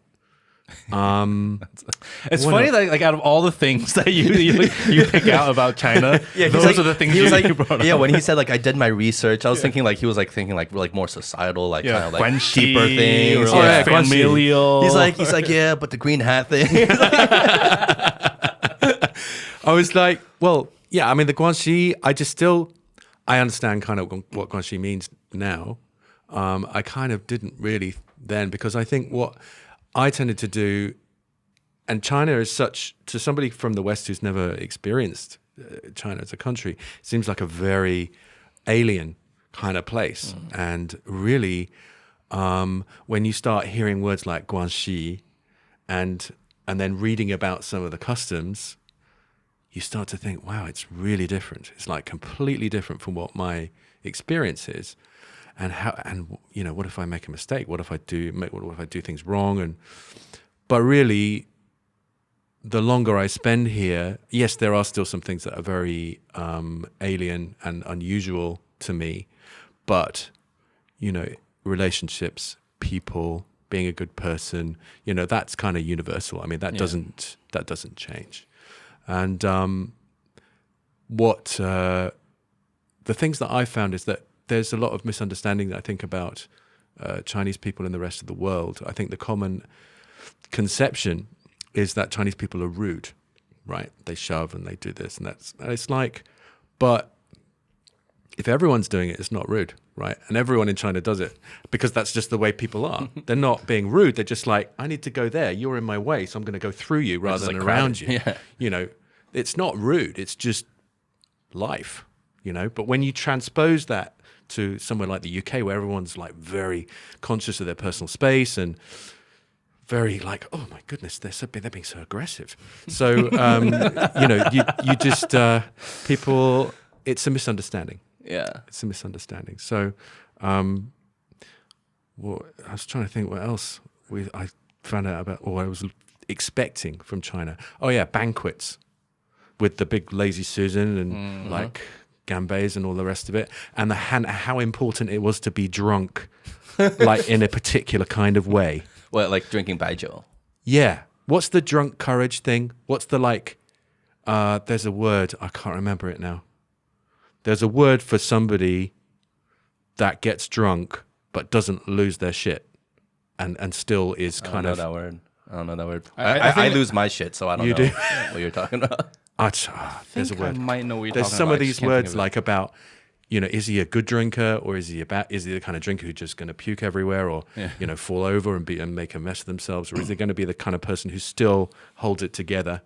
It's funny that like out of all the things that you pick out about China, those are the things you brought up. Yeah, when he said like I did my research, I was thinking like he was like thinking like more societal, like kind of like Guanxi deeper things. or Yeah. like Guanxi. familial. He's like yeah, but the green hat thing. I was like, well, yeah. I mean, the Guanxi. I understand kind of what Guanxi means now. I kind of didn't really then because I think what I tended to do, and China is such to somebody from the West who's never experienced China as a country, seems like a very alien kind of place. And really, when you start hearing words like Guanxi, and then reading about some of the customs, you start to think, wow, it's really different. It's like completely different from what my experience is. And what if I make a mistake? What if I do things wrong? But really, the longer I spend here, yes, there are still some things that are very alien and unusual to me. But, relationships, people, being a good person, that's kind of universal. I mean, that doesn't change. And the things that I found is that there's a lot of misunderstanding that I think about Chinese people in the rest of the world. I think the common conception is that Chinese people are rude, right? They shove and they do this and that's. And it's like, but if everyone's doing it, it's not rude, right? And everyone in China does it because that's just the way people are. They're not being rude. They're just like, I need to go there. You're in my way, so I'm going to go through you rather than around you. Yeah. You know, it's not rude. It's just life, you know? But when you transpose that to somewhere like the UK, where everyone's like very conscious of their personal space and very like, oh my goodness, they're being so aggressive. So, you know, you just, people, it's a misunderstanding. Yeah. It's a misunderstanding. So, well, I was trying to think what else I found out about, or I was expecting from China. Oh yeah, banquets with the big lazy Susan and like gambes and all the rest of it, and how important it was to be drunk, like in a particular kind of way. What, like drinking baijiu? Yeah. What's the drunk courage thing? What's the like? There's a word, I can't remember it now. There's a word for somebody that gets drunk but doesn't lose their shit and still is kind of. I don't know that word. I I lose my shit, so I don't You know do? what you're talking about. There's a word. I might know what you're There's talking some about. of I these just can't think words of it. like about, you know, is he a good drinker or is he the kind of drinker who's just going to puke everywhere or you know, fall over and make a mess of themselves, or is he going to be the kind of person who still holds it together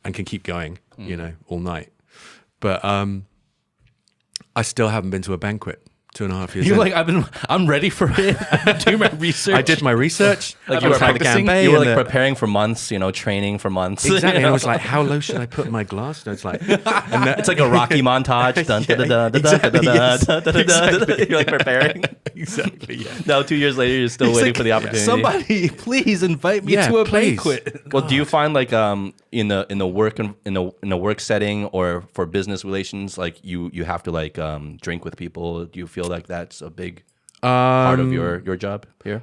and can keep going, you know, all night? But I still haven't been to a banquet 2.5 years. You're in. like, I'm ready for it. I've been doing my research. I did my research. Like I you was were at the practicing? Gambay You were and like the- preparing for months, you know, training for months. Exactly. You And I know? was like, how low should I put my glass? And it's like, and that, It's like a Rocky montage. Dun, Yeah, dun, dun, dun, exactly, dun, dun, yes. dun, dun, dun, dun, dun. Exactly. You're like preparing. exactly. Yeah. Now 2 years later, you're still It's waiting like, for the opportunity. Somebody, please invite me Yeah, to a please. banquet. Well, do you find like in the work setting or for business relations, like you have to like drink with people? Do you feel like that's a big part of your job here?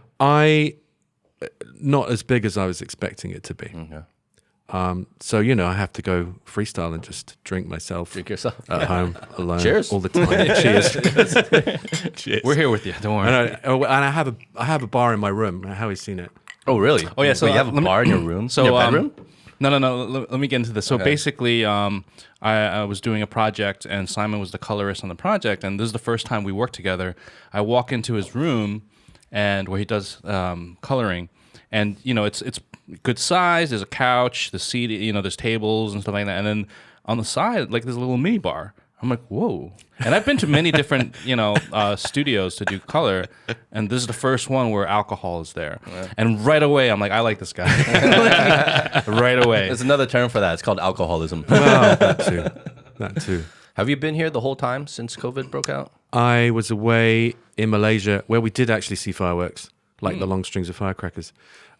Not as big as I was expecting it to be. Okay. So, you know, I have to go freestyle and just drink myself Drink yourself. at home alone Cheers. all the time. Cheers. We're here with you. Don't worry. And I have a bar in my room. How has seen it? Oh, really? Oh, yeah, so, Wait, you have a let me- bar in your room? So, in your bedroom? No. Let me get into this. So basically, I was doing a project, and Simon was the colorist on the project, and this is the first time we worked together. I walk into his room, and where he does coloring, and you know it's good size. There's a couch, the seat, you know, there's tables and stuff like that, and then on the side, like there's a little mini bar. I'm like, whoa. And I've been to many different, you know, studios to do color, and this is the first one where alcohol is there. Yeah. And right away, I'm like, I like this guy. Right away. There's another term for that. It's called alcoholism. Well, that too. Have you been here the whole time since COVID broke out? I was away in Malaysia where we did actually see fireworks, like the long strings of firecrackers.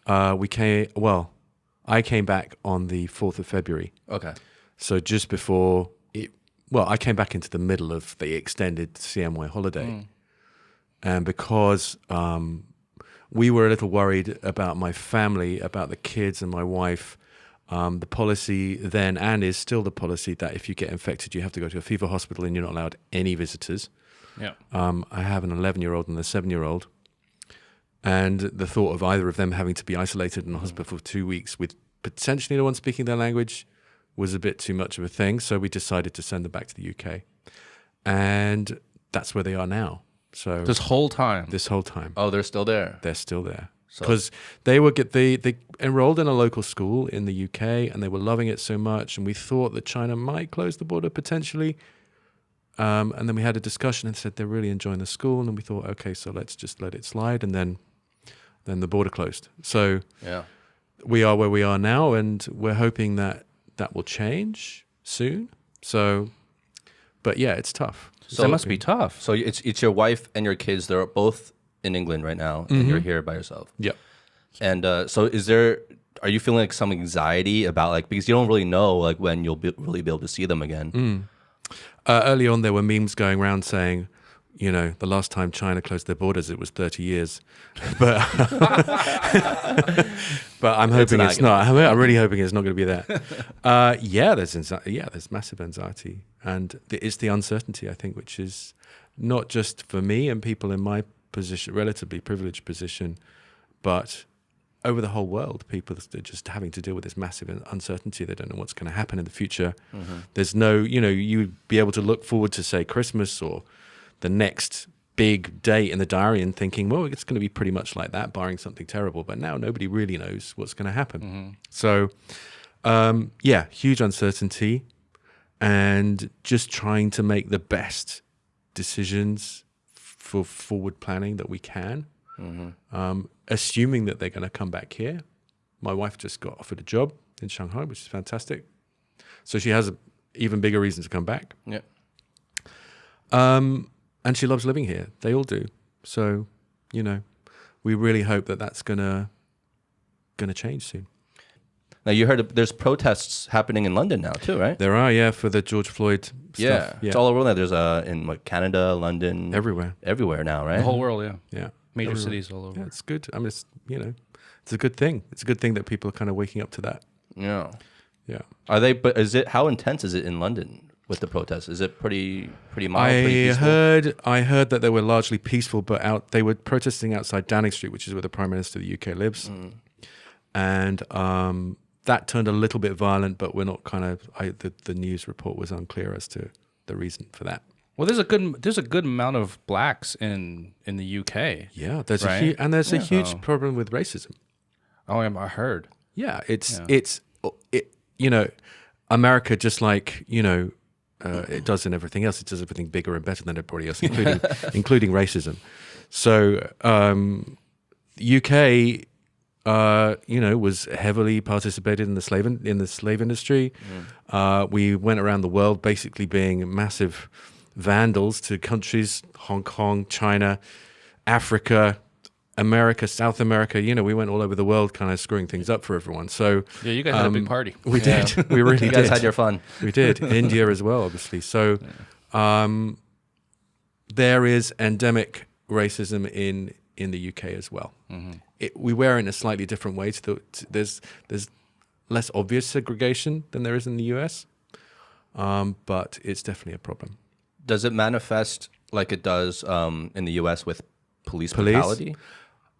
I came back on the 4th of February. Okay. So just before it, I came back into the middle of the extended CMY holiday. And because we were a little worried about my family, about the kids and my wife, the policy then and is still the policy that if you get infected, you have to go to a fever hospital and you're not allowed any visitors. Yeah. I have an 11-year-old and a 7-year-old. And the thought of either of them having to be isolated in a hospital for 2 weeks with potentially no one speaking their language was a bit too much of a thing. So we decided to send them back to the UK. And that's where they are now. So This whole time. this whole time, Oh, they're still there. they're still there. Because they enrolled in a local school in the UK and they were loving it so much. And we thought that China might close the border potentially. And then we had a discussion and said they're really enjoying the school. And we thought, okay, so let's just let it slide. And then the border closed. So Yeah. we are where we are now, and we're hoping that will change soon. So, but yeah, it's tough. So that must be tough. So it's your wife and your kids. They're both in England right now, and you're here by yourself. Yep. And so are you feeling like some anxiety about like, because you don't really know like when you'll really be able to see them again? Early on, there were memes going around saying, you know, the last time China closed their borders, it was 30 years. But but I'm hoping it's not. I'm really hoping it's not going to be that. There's massive anxiety. And it's the uncertainty, I think, which is not just for me and people in my position, relatively privileged position, but over the whole world, people are just having to deal with this massive uncertainty. They don't know what's going to happen in the future. There's no, you'd be able to look forward to, say, Christmas or the next big date in the diary and thinking, well, it's going to be pretty much like that, barring something terrible. But now nobody really knows what's going to happen. So, huge uncertainty, and just trying to make the best decisions for forward planning that we can. Assuming that they're going to come back here. My wife just got offered a job in Shanghai, which is fantastic. So she has an even bigger reason to come back. Yeah. And she loves living here. They all do. So, we really hope that that's gonna change soon. Now you heard there's protests happening in London now too, right? There are, for the George Floyd stuff. Yeah, it's all over there. There's in Canada, London, everywhere now, right? The whole world, yeah. Yeah. Major Everywhere. cities all over. Yeah, it's good. I mean, it's a good thing. It's a good thing that people are kind of waking up to that. Yeah. Yeah. Are they? But how intense is it in London with the protests? Is it pretty mild? Pretty peaceful? I heard that they were largely peaceful, but they were protesting outside Downing Street, which is where the Prime Minister of the UK lives, and that turned a little bit violent. But we're not the news report was unclear as to the reason for that. Well, there's a good amount of blacks in the UK. Yeah, there's right? a huge problem with racism. Oh, I heard. Yeah, it's America, just like it does in everything else. It does everything bigger and better than everybody else, including racism. So UK, was heavily participated in the slave industry. We went around the world basically being massive vandals to countries: Hong Kong, China, Africa, America, South America. We went all over the world, kind of screwing things up for everyone. So yeah, you guys had a big party. We did. We really did. You guys had your fun. We did. India as well, obviously. So there is endemic racism in the UK as well. We wear it in a slightly different way. There's less obvious segregation than there is in the US, but it's definitely a problem. Does it manifest like it does in the US with police brutality?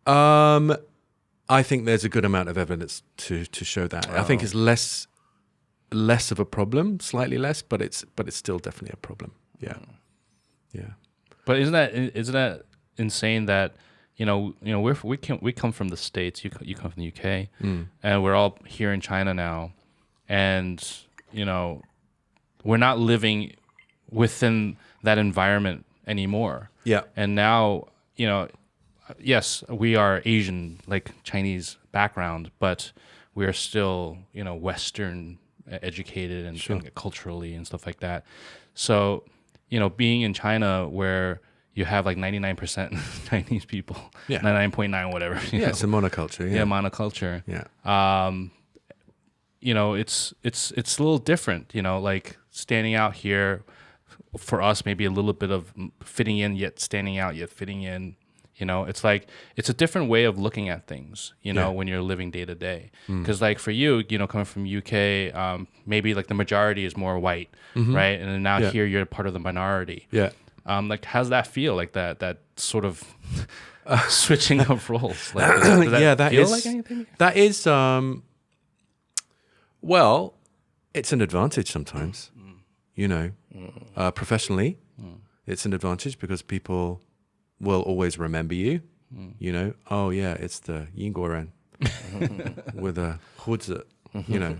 I think there's a good amount of evidence to show that. I think it's less of a problem, slightly less, but it's still definitely a problem. Yeah, yeah. But isn't that insane that we come from the States, you come from the UK, and we're all here in China now, and we're not living within that environment anymore. Yeah. And now, yes, we are Asian, like Chinese background, but we are still, Western educated and culturally and stuff like that. So, being in China where you have like 99% Chinese people, 99.9 whatever. It's a monoculture. Yeah, monoculture. Yeah. It's a little different, like standing out here for us, maybe a little bit of fitting in yet standing out yet fitting in. It's like it's a different way of looking at things, when you're living day to day. Because like for you, coming from UK, maybe like the majority is more white, right? And then now here you're part of the minority. Yeah. Like how's that feel? Like that sort of switching of roles. Like, does that feel like anything? That is well, it's an advantage sometimes. Professionally, it's an advantage because people will always remember you. Oh yeah, it's the Yingguoren with a huzi,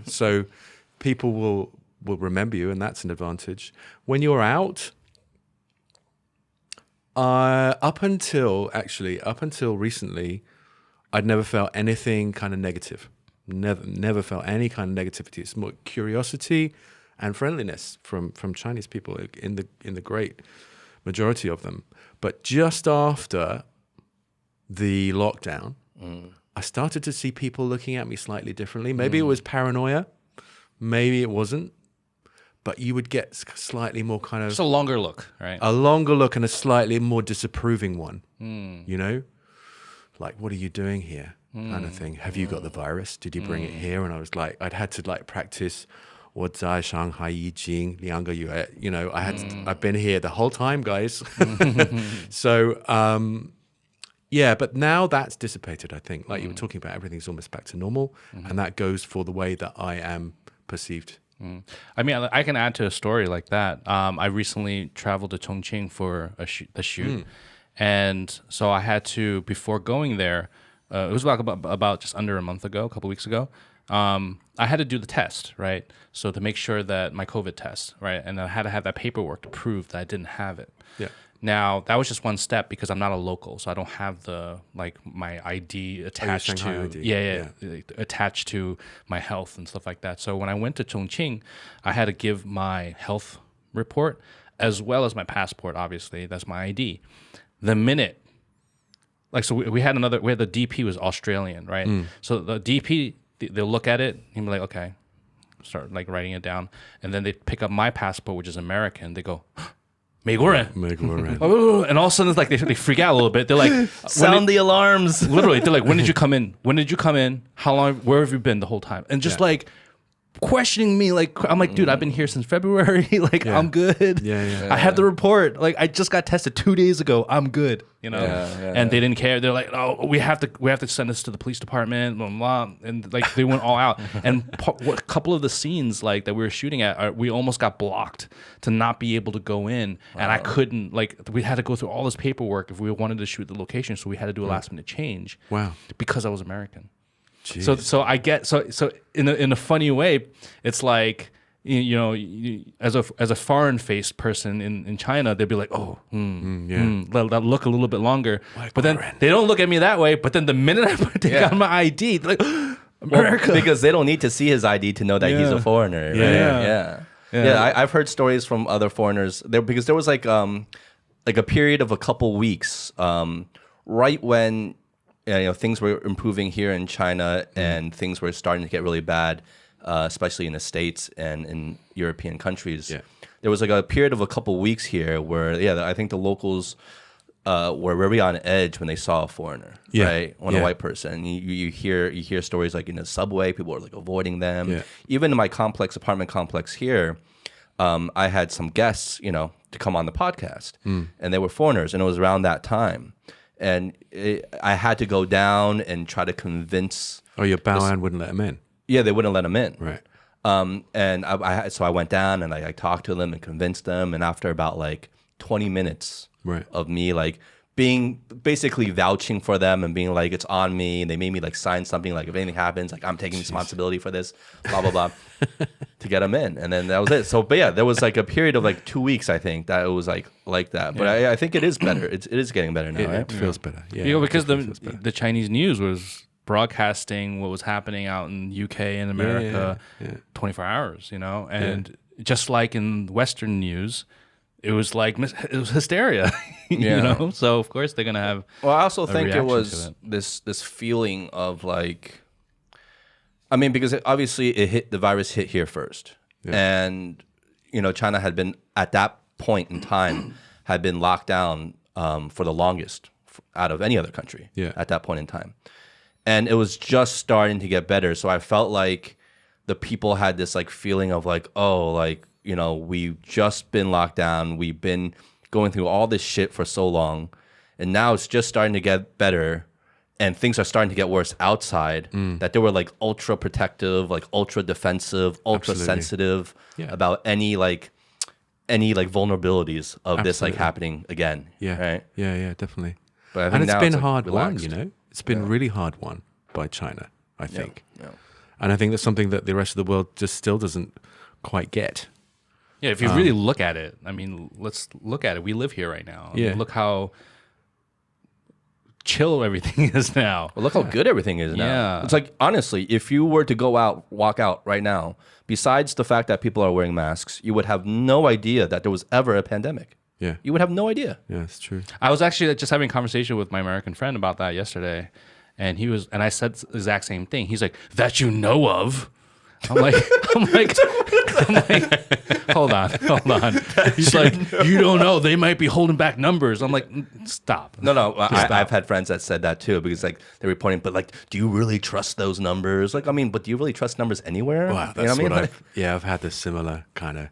So people will remember you, and that's an advantage. When you're out, up until recently, I'd never felt anything kind of negative. Never felt any kind of negativity. It's more curiosity and friendliness from Chinese people in the great majority of them. But just after the lockdown, I started to see people looking at me slightly differently. Maybe it was paranoia, maybe it wasn't. But you would get slightly more kind of... Just a longer look, right? A longer look and a slightly more disapproving one, Like, what are you doing here? Kind of thing. Have you got the virus? Did you bring it here? And I was like, I'd had to like practice 我在上海已经2个月, I've been here the whole time, guys. So, Yeah, but now that's dissipated, I think. Like you were talking about, everything's almost back to normal. And that goes for the way that I am perceived. I mean, I can add to a story like that. I recently traveled to Chongqing for a shoot. And so I had to, before going there, it was about just under a month ago, a couple weeks ago, I had to do the test, right? So to make sure that my COVID test, right? And I had to have that paperwork to prove that I didn't have it. Yeah. Now, that was just one step because I'm not a local, so I don't have my ID attached Shanghai to ID. attached to my health and stuff like that. So when I went to Chongqing, I had to give my health report as well as my passport. Obviously, that's my ID. The minute, so we had the DP was Australian, right? So the DP, they'll look at it and be like, okay, start writing it down, and then they pick up my passport, which is American. They go, 美国人. And all of a sudden, it's like they freak out a little bit. They're like, sound the alarms. Literally, they're like, when did you come in? When did you come in? How long? Where have you been the whole time? And just questioning me, I'm like, dude, I've been here since February. I'm good. I have the report. I just got tested 2 days ago. I'm good. And they didn't care. They're like, oh, we have to send this to the police department, blah, blah, blah. And they went all out. And a couple of the scenes that we were shooting at, we almost got blocked to not be able to go in. Wow. And I couldn't, we had to go through all this paperwork if we wanted to shoot the location. So we had to do a last minute change. Wow. Because I was American. Jeez. So I get so in a funny way, it's like as a foreign faced person in China, they'd be like, oh, let that look a little bit longer, but then they don't look at me that way. But then the minute I take out my ID, they're like, America, because they don't need to see his ID to know that he's a foreigner. Right? Yeah. I've heard stories from other foreigners there because there was like a period of a couple weeks right when. Things were improving here in China and things were starting to get really bad, especially in the States and in European countries. Yeah. There was a period of a couple weeks here where, I think the locals were very on edge when they saw a foreigner, right? A white person. You hear stories like in the subway, people are avoiding them. Yeah. Even in my apartment complex here, I had some guests, to come on the podcast, and they were foreigners, and it was around that time. And I had to go down and try to convince. Oh, your Baoan wouldn't let him in. Yeah, they wouldn't let him in. Right. And so I went down and I talked to them and convinced them. And after about 20 minutes of me being basically vouching for them and being like, it's on me, and they made me sign something if anything happens, I'm taking responsibility for this, blah blah blah, to get them in. And then that was it. So, but yeah, there was a period of 2 weeks, I think, that it was like that. But I think it is better. It is getting better now. Right? It feels better. Yeah, because the Chinese news was broadcasting what was happening out in UK and America 24 hours, and just like in Western news, it was hysteria, So of course they're gonna have. Well, I also think it was this feeling of because obviously the virus hit here first, and China had been at that point in time had been locked down for the longest out of any other country at that point in time, and it was just starting to get better. So I felt like the people had this feeling of we've just been locked down. We've been going through all this shit for so long, and now it's just starting to get better, and things are starting to get worse outside. That they were ultra protective, ultra defensive, ultra sensitive about any vulnerabilities of this happening again. Yeah, right. Yeah, definitely. But I think and it's now been hard relaxed. won. It's been really hard won by China, I think. Yeah. And I think that's something that the rest of the world just still doesn't quite get. Yeah, if you really look at it, let's look at it. We live here right now. Look how chill everything is now. Well, look how good everything is now. Yeah. It's honestly, if you were to walk out right now, besides the fact that people are wearing masks, you would have no idea that there was ever a pandemic. Yeah. You would have no idea. Yeah, it's true. I was actually just having a conversation with my American friend about that yesterday, and I said the exact same thing. He's like, that you know of? I'm like, hold on. He's like, you don't know. They might be holding back numbers. I'm like, stop. No. I've had friends that said that too, because they're reporting, but do you really trust those numbers? But do you really trust numbers anywhere? Well, that's I've had this similar kind of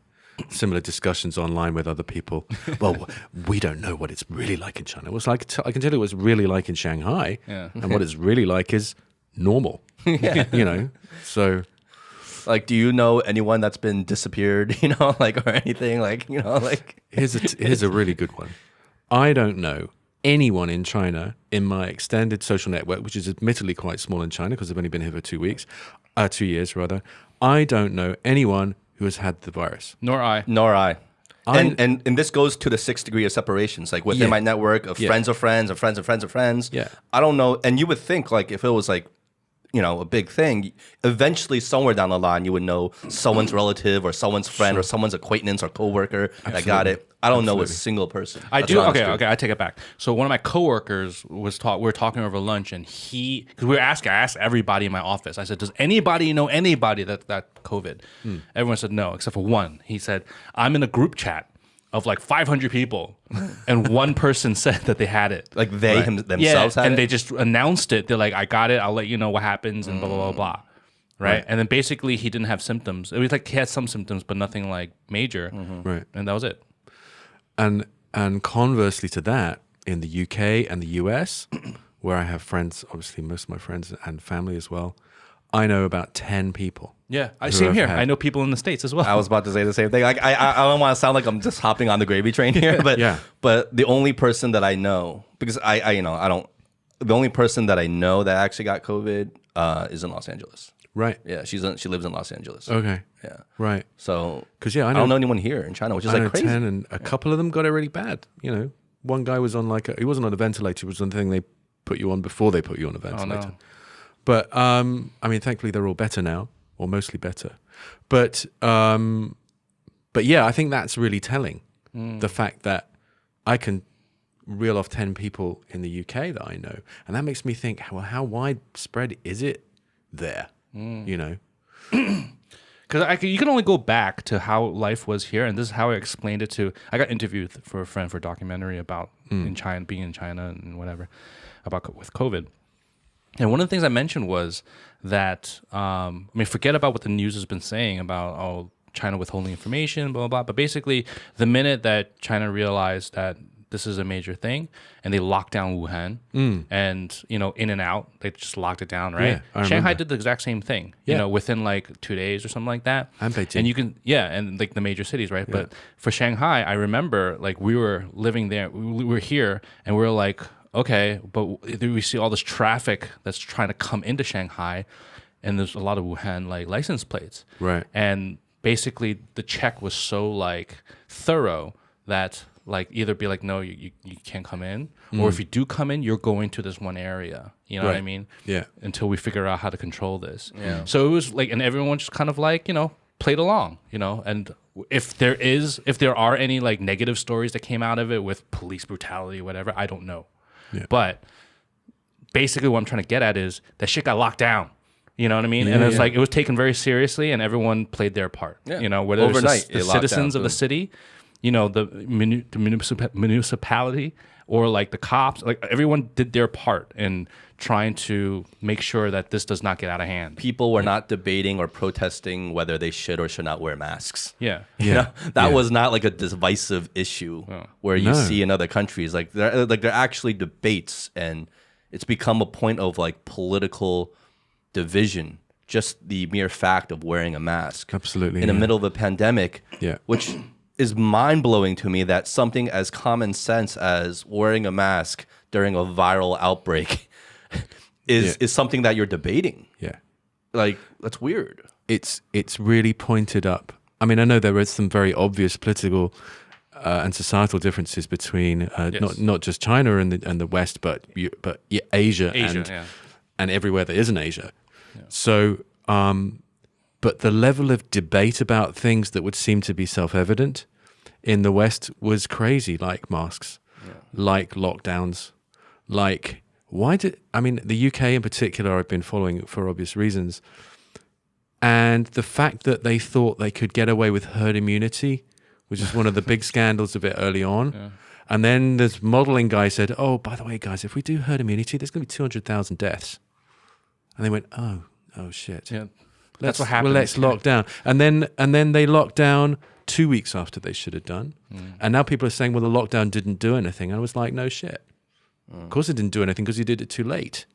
similar discussions online with other people. Well, we don't know what it's really like in China. Well, I can tell you what it's really like in Shanghai, and what it's really like is normal. You know, so. Like, do you know anyone that's been disappeared, you know, like, or anything, like, you know, like. Here's a really good one. I don't know anyone in China in my extended social network, which is admittedly quite small in China because I've only been here for 2 years rather. I don't know anyone who has had the virus. Nor I. And this goes to the 6th degree of separations, like within my network of friends of friends and friends of friends of friends. Yeah. I don't know. And you would think, like, if it was like, you know, a big thing, eventually somewhere down the line you would know someone's relative or someone's friend or someone's acquaintance or coworker that got it. I don't know a single person. I do. Okay, I take it back. So one of my coworkers we were talking over lunch, and because I asked everybody in my office. I said, "Does anybody know anybody that COVID?" Everyone said no, except for one. He said, "I'm in a group chat of like 500 people, and one person said that they had it. Like they themselves had it? And they just announced it. They're like, I got it. I'll let you know what happens and blah, blah, blah, blah. Right? And then basically he didn't have symptoms. It was like he had some symptoms, but nothing like major. Right. And that was it. And conversely to that, in the UK and the US, where I have friends, obviously most of my friends and family as well, I know about 10 people. Yeah, same here. I know people in the States as well. I was about to say the same thing. Like I don't want to sound like I'm just hopping on the gravy train here, but but the only person that I know, because the only person that I know that actually got COVID is in Los Angeles. Right. Yeah, she lives in Los Angeles. Okay. Yeah. Right. So because I don't know anyone here in China, which is like crazy. 10, and a couple of them got it really bad. You know, one guy was on he wasn't on a ventilator. It was something they put you on before they put you on a ventilator. Oh, no. But I mean, thankfully they're all better now, or mostly better. But yeah, I think that's really telling. The fact that I can reel off 10 people in the UK that I know, and that makes me think, well, how widespread is it there? You know, because you can only go back to how life was here, and this is how I explained it to. I got interviewed for a friend for a documentary about in China, being in China and whatever with COVID. And one of the things I mentioned was that, I mean, forget about what the news has been saying about, China withholding information, blah, blah, blah. But basically, the minute that China realized that this is a major thing and they locked down Wuhan and, you know, in and out, they just locked it down, right? Yeah, Shanghai did the exact same thing, you know, within like 2 days or something like that. And Beijing. And you can, and like the major cities, right? Yeah. But for Shanghai, I remember like we were living there, we were here and we were like, okay, but we see all this traffic that's trying to come into Shanghai, and there's a lot of Wuhan like license plates. Right. And basically, the check was so like thorough that like either be like, no, you can't come in, or if you do come in, you're going to this one area. You know what I mean? Yeah. Until we figure out how to control this. Yeah. So it was like, and everyone just kind of like, you know, played along, you know, and if there are any like negative stories that came out of it with police brutality or whatever, I don't know. Yeah. But basically what I'm trying to get at is that shit got locked down. You know what I mean? And it's like it was taken very seriously and everyone played their part. Yeah. You know, whether it's the citizens of the city, you know, the municipality or like the cops, like everyone did their part in trying to make sure that this does not get out of hand. People were not debating or protesting whether they should or should not wear masks. Yeah. You know? That was not like a divisive issue where you see in other countries. Like there are actually debates, and it's become a point of like political division, just the mere fact of wearing a mask. Absolutely. In the middle of a pandemic, Yeah. which is mind-blowing to me that something as common sense as wearing a mask during a viral outbreak is something that you're debating. Yeah. Like, that's weird. It's really pointed up. I mean, I know there is some very obvious political and societal differences between not just China and the West, but Asia and everywhere that isn't Asia. Yeah. So, but the level of debate about things that would seem to be self-evident in the West was crazy, like masks, like lockdowns, like the UK in particular I've been following for obvious reasons. And the fact that they thought they could get away with herd immunity, which is one of the big scandals of it early on. Yeah. And then this modeling guy said, oh, by the way, guys, if we do herd immunity, there's going to be 200,000 deaths. And they went, oh shit. Yeah. That's what happened. Well, let's lock down. And then they locked down 2 weeks after they should have done. And now people are saying, well, the lockdown didn't do anything. I was like, no shit. Of course it didn't do anything because you did it too late.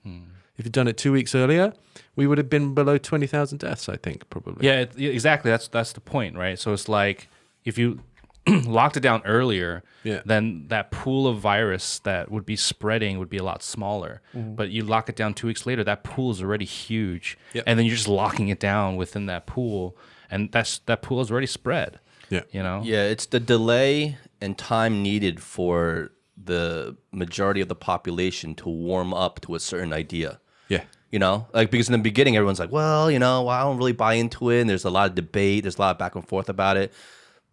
If you'd done it 2 weeks earlier, we would have been below 20,000 deaths, I think, probably. Yeah, exactly. That's the point, right? So it's like if you locked it down earlier, then that pool of virus that would be spreading would be a lot smaller. But you lock it down 2 weeks later, that pool is already huge. And then you're just locking it down within that pool. And that pool is already spread. Yeah. You know? Yeah, it's the delay and time needed for the majority of the population to warm up to a certain idea. Yeah. You know, like because in the beginning, everyone's like, well, you know, I don't really buy into it. And there's a lot of debate. There's a lot of back and forth about it.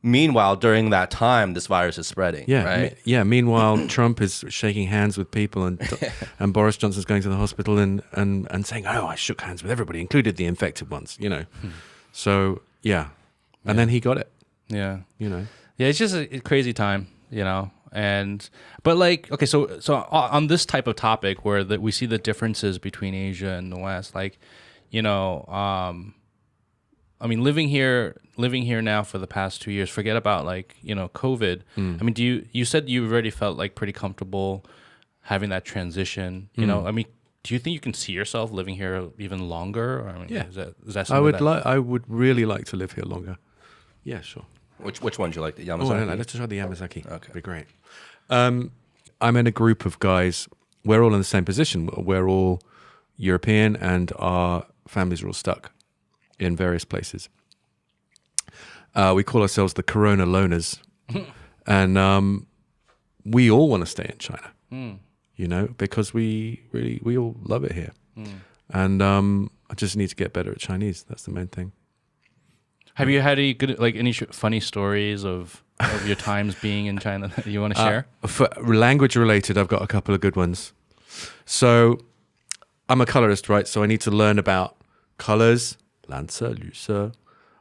Meanwhile, during that time, this virus is spreading. Yeah, right? Meanwhile, Trump is shaking hands with people, and Boris Johnson's going to the hospital and saying, "Oh, I shook hands with everybody, included the infected ones." You know, so yeah, and then he got it. Yeah. You know, Yeah, it's just a crazy time, you know. But like, okay, so on this type of topic where we see the differences between Asia and the West, like, you know, I mean, living here now for the past 2 years, forget about like, you know, COVID. I mean, you said you already felt like pretty comfortable having that transition, you know, I mean, do you think you can see yourself living here even longer? Or, I mean, is that something I would really like to live here longer. Yeah, sure. Which one do you like? The Yamazaki? Oh, no, let's try the Yamazaki. Okay. It'd be great. I'm in a group of guys. We're all in the same position. We're all European, and our families are all stuck in various places. We call ourselves the Corona Loners, and we all want to stay in China. You know, because we all love it here, and I just need to get better at Chinese. That's the main thing. Have you had any funny stories of your times being in China that you want to share? For language related, I've got a couple of good ones. So I'm a colorist, right? So I need to learn about colors, 蓝色, 绿色,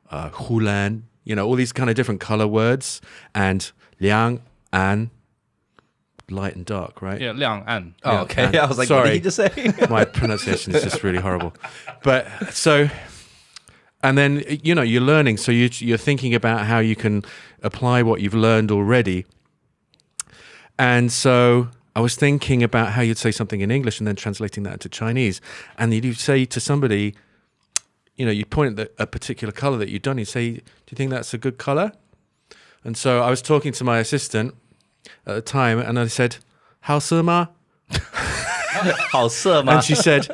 湖蓝, you know, all these kind of different color words, and 亮, an, light and dark, right? Yeah, 亮暗. Oh, okay. And- I was like, sorry. what did he just say? My pronunciation is just really horrible. But so, and then, you know, you're learning. So you're thinking about how you can apply what you've learned already. And so I was thinking about how you'd say something in English and then translating that into Chinese. And you'd say to somebody, you know, you point at a particular color that you've done. You say, do you think that's a good color? And so I was talking to my assistant at the time, and I said, 好色吗? 好色吗? And she said,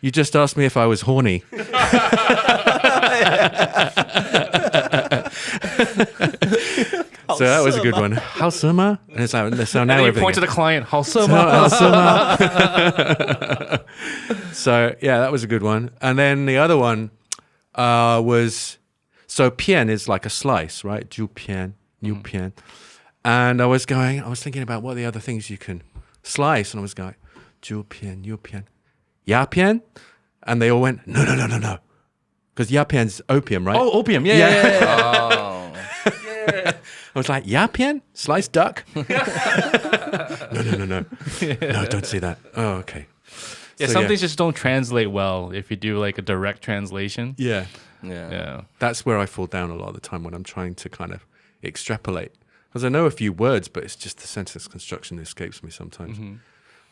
you just asked me if I was horny. So that was a good one. 好色吗? And it's like, so now And then you everything. point to the client, 好色吗? So yeah, that was a good one. And then the other one was, so pian is like a slice, right? 猪片, new pian. And I was thinking about what are the other things you can slice, and I was going, 猪片, new pian, 鸦片, and they all went, no, because 鸦片's opium, right? Oh, opium. Yeah. Oh. I was like, 鸦片, sliced duck. No, no, don't say that. Oh, okay. Yeah, So, some things just don't translate well if you do like a direct translation. Yeah. Yeah. That's where I fall down a lot of the time when I'm trying to kind of extrapolate. Because I know a few words, but it's just the sentence construction escapes me sometimes.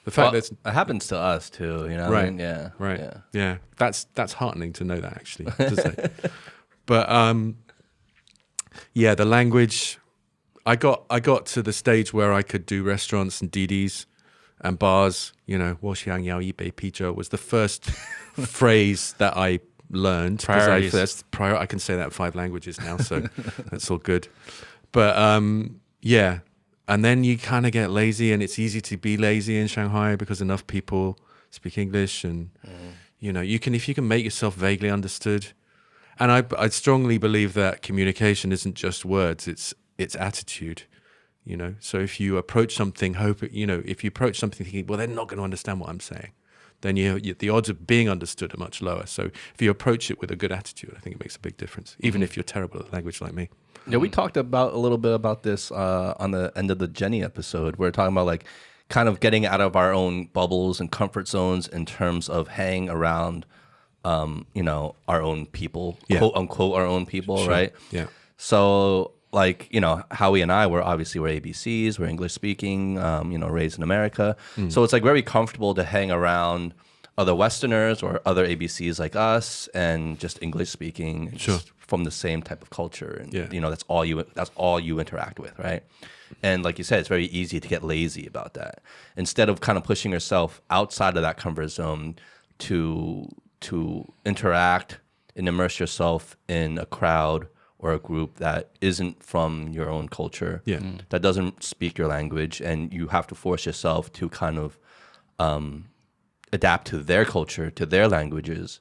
The fact Well, that it happens to us too, you know? Right. Yeah. right, Yeah. yeah, that's heartening to know that actually. To say. But yeah, the language. I got to the stage where I could do restaurants and DDs and bars. You know, 我想要一杯啤酒 was the first phrase that I learned. 'Cause Priorities. I can say that in 5 languages now, so that's all good. But yeah, and then you kind of get lazy, and it's easy to be lazy in Shanghai because enough people speak English, and you know, if you can make yourself vaguely understood. And I strongly believe that communication isn't just words; it's attitude. You know, so if you approach something thinking, well, they're not going to understand what I'm saying, then the odds of being understood are much lower. So if you approach it with a good attitude, I think it makes a big difference, even if you're terrible at language like me. Yeah, we talked about a little bit about this on the end of the Jenny episode. We're talking about like kind of getting out of our own bubbles and comfort zones in terms of hanging around, you know, our own people, Yeah. quote unquote, our own people, Sure. right? Yeah. So like, Howie and I were obviously we're ABCs, we're English speaking, raised in America. So it's like very comfortable to hang around other Westerners or other ABCs like us and just English speaking just from the same type of culture. And that's all you interact with, right? And like you said, it's very easy to get lazy about that. Instead of kind of pushing yourself outside of that comfort zone to interact and immerse yourself in a crowd or a group that isn't from your own culture, that doesn't speak your language, and you have to force yourself to kind of adapt to their culture, to their languages.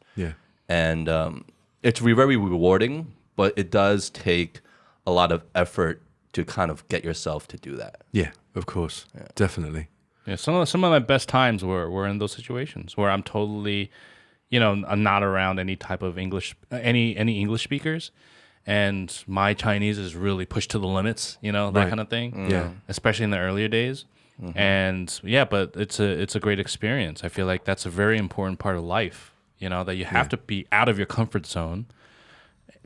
And it's very rewarding, but it does take a lot of effort to kind of get yourself to do that. Yeah, of course. Definitely. Yeah, some of my best times were in those situations where I'm totally, I'm not around any type of English, any English speakers, and my Chinese is really pushed to the limits, that kind of thing. Yeah. Especially in the earlier days. And but it's a great experience. I feel like that's a very important part of life, that you have to be out of your comfort zone,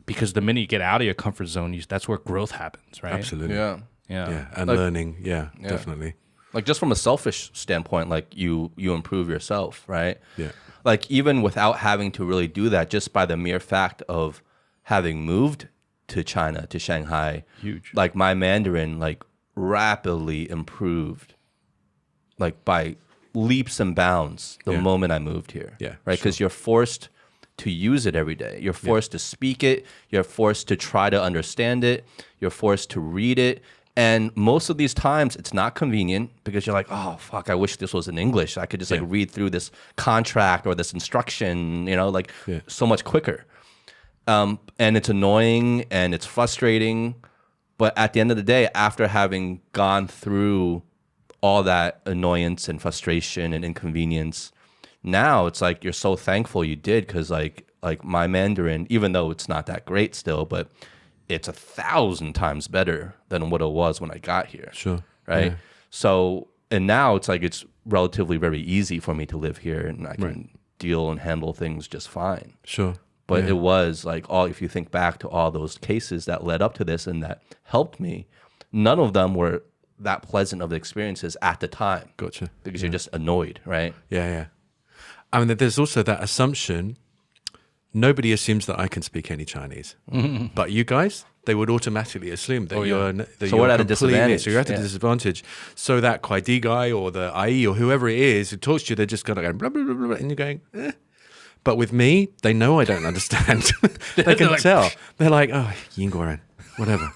because the minute you get out of your comfort zone, that's where growth happens, right? Absolutely. Yeah. And learning. Yeah, definitely. Like just from a selfish standpoint, like you improve yourself, right? Yeah. Like even without having to really do that, just by the mere fact of having moved to China, to Shanghai, huge. Like my Mandarin, like rapidly improved, like by leaps and bounds the moment I moved here. Yeah. Right. Because you're forced to use it every day. You're forced to speak it. You're forced to try to understand it. You're forced to read it. And most of these times, it's not convenient because you're like, oh, fuck, I wish this was in English. I could just like read through this contract or this instruction, so much quicker. And it's annoying and it's frustrating. But at the end of the day, after having gone through all that annoyance and frustration and inconvenience, now it's like you're so thankful you did, because like my Mandarin, even though it's not that great still, but it's 1,000 times better than what it was when I got here. Sure. Right. Yeah. So, and now it's like it's relatively very easy for me to live here, and I can deal and handle things just fine. Sure. But it was like if you think back to all those cases that led up to this and that helped me, none of them were that pleasant of experiences at the time. Gotcha. Because you're just annoyed, right? Yeah. I mean, there's also that assumption. Nobody assumes that I can speak any Chinese, but you guys, they would automatically assume that you're at a disadvantage. So you're at a disadvantage. So that Kwai guy or the IE or whoever it is who talks to you, they're just going to go blah, blah, blah, blah, and you're going, eh. But with me, they know I don't understand. They can tell. They're like, oh, Yingguoren, whatever.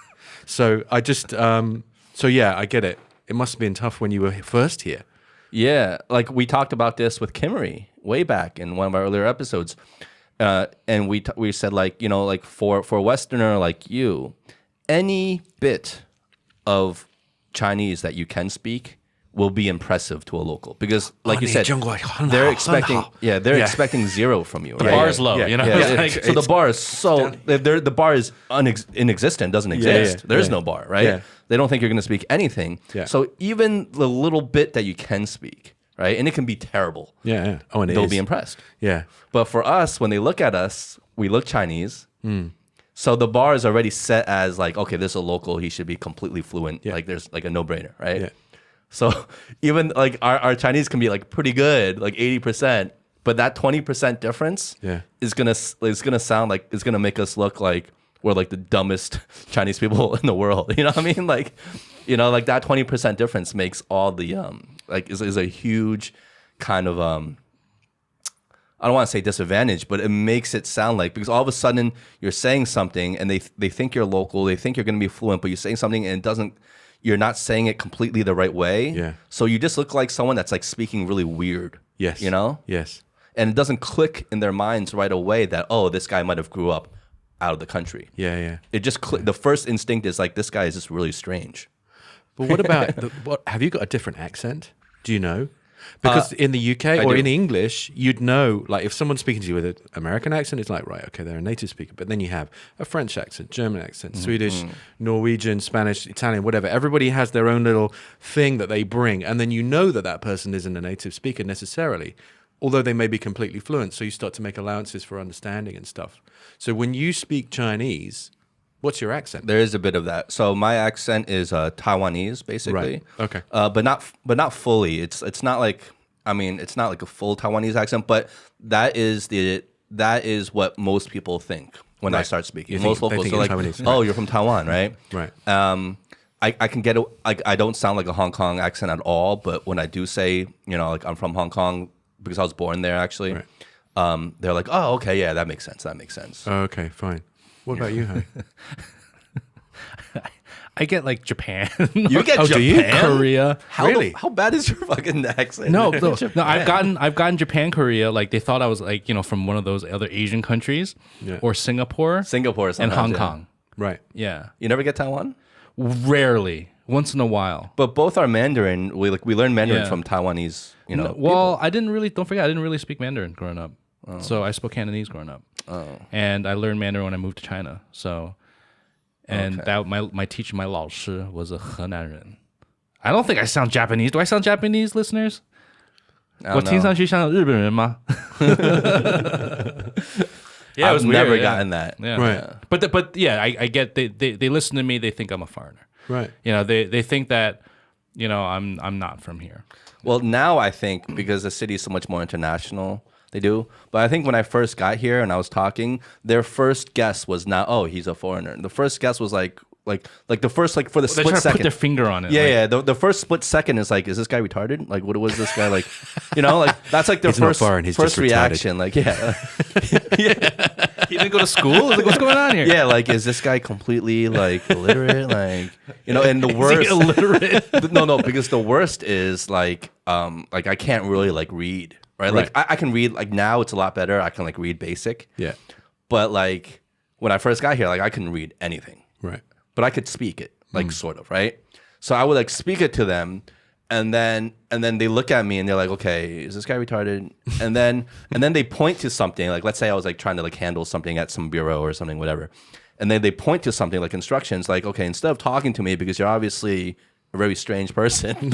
So I just, I get it. It must have been tough when you were first here. Yeah, like we talked about this with Kimmery way back in one of our earlier episodes. And we said like for a Westerner like you, any bit of Chinese that you can speak will be impressive to a local, because like you said, they're expecting zero from you. The right? bar is low, So the bar is the bar is inexistent, doesn't exist. There's no bar, right? Yeah. They don't think you're going to speak anything. Yeah. So even the little bit that you can speak, right, and it can be terrible. Yeah. Oh, and they'll be impressed. Yeah. But for us, when they look at us, we look Chinese. So the bar is already set as like, okay, this is a local. He should be completely fluent. Yeah. Like there's like a no-brainer, right? Yeah. So even like our Chinese can be like pretty good, like 80%, but that 20% difference is gonna sound like it's gonna make us look like we're like the dumbest Chinese people in the world. You know what I mean? Like, like that 20% difference makes all the is a huge kind of I don't want to say disadvantage, but it makes it sound like, because all of a sudden you're saying something and they think you're local, they think you're gonna be fluent, but you're saying something and it doesn't. You're not saying it completely the right way. Yeah. So you just look like someone that's like speaking really weird. Yes. Yes. And it doesn't click in their minds right away that, oh, this guy might have grew up out of the country. Yeah. It just the first instinct is like, this guy is just really strange. But what about have you got a different accent? Do you know? Because in the UK or in English, you'd know, like if someone's speaking to you with an American accent, it's like, right, okay, they're a native speaker. But then you have a French accent, German accent, Swedish, Norwegian, Spanish, Italian, whatever. Everybody has their own little thing that they bring. And then you know that person isn't a native speaker necessarily, although they may be completely fluent. So you start to make allowances for understanding and stuff. So when you speak Chinese, What's your accent? There is a bit of that. So my accent is Taiwanese, basically. Right. Okay. But not fully. It's not like, I mean, it's not like a full Taiwanese accent, but that is what most people think when I Right. start speaking. You think- Most they locals think are you're like, Taiwanese. "Oh, you're from Taiwan, right?" Right. I can get I don't sound like a Hong Kong accent at all, but when I do say, like I'm from Hong Kong because I was born there actually, Right. they're like, "Oh, okay, yeah, that makes sense. That makes sense." Okay, fine. What about you, Harry? I get like Japan. You get Oh, Japan? do you? Korea. Really? How bad is your fucking accent? No, no, I've gotten Japan, Korea. Like they thought I was like from one of those other Asian countries, Yeah. or Singapore, Singapore and sometimes, Hong yeah. Kong. Right. Yeah, You never get Taiwan? rarely, once in a while. But both are Mandarin. We learn Mandarin Yeah. from Taiwanese, Well, I didn't really. Don't forget, I didn't really speak Mandarin growing up. So I spoke Cantonese growing up, and I learned Mandarin when I moved to China. So, and Okay. that my teacher, my 老师 was a 河南人. I don't think I sound Japanese. Do I sound Japanese, listeners? I don't 我听上去像日本人吗? Yeah, it was I've weird, never yeah. gotten that. Yeah. Right. But yeah, I get they listen to me. They think I'm a foreigner. Right. They think that I'm not from here. Well, now I think because the city is so much more international, they do. But I think when I first got here and I was talking, their first guess was not, "Oh, he's a foreigner." The first guess was like the first for the They're split trying to second. put their finger on it. Yeah, like, yeah. The first split second is like, is this guy retarded? Like, what was this guy like? Like that's like their He's not first foreign, he's first just retarded. reaction. Like, yeah, He didn't go to school. Like, what's going on here? yeah. Like, is this guy completely like illiterate? Like, and the worst. illiterate. No, because the worst is like I can't really like read, right? Like I can read, like now it's a lot better. I can like read basic. Yeah. But like when I first got here, like I couldn't read anything. Right. But I could speak it, like sort of, right? So I would like speak it to them, and then they look at me and they're like, "Okay, is this guy retarded?" And then they point to something, like let's say I was like trying to like handle something at some bureau or something, whatever. And then they point to something like instructions, like, "Okay, instead of talking to me because you're obviously a very strange person,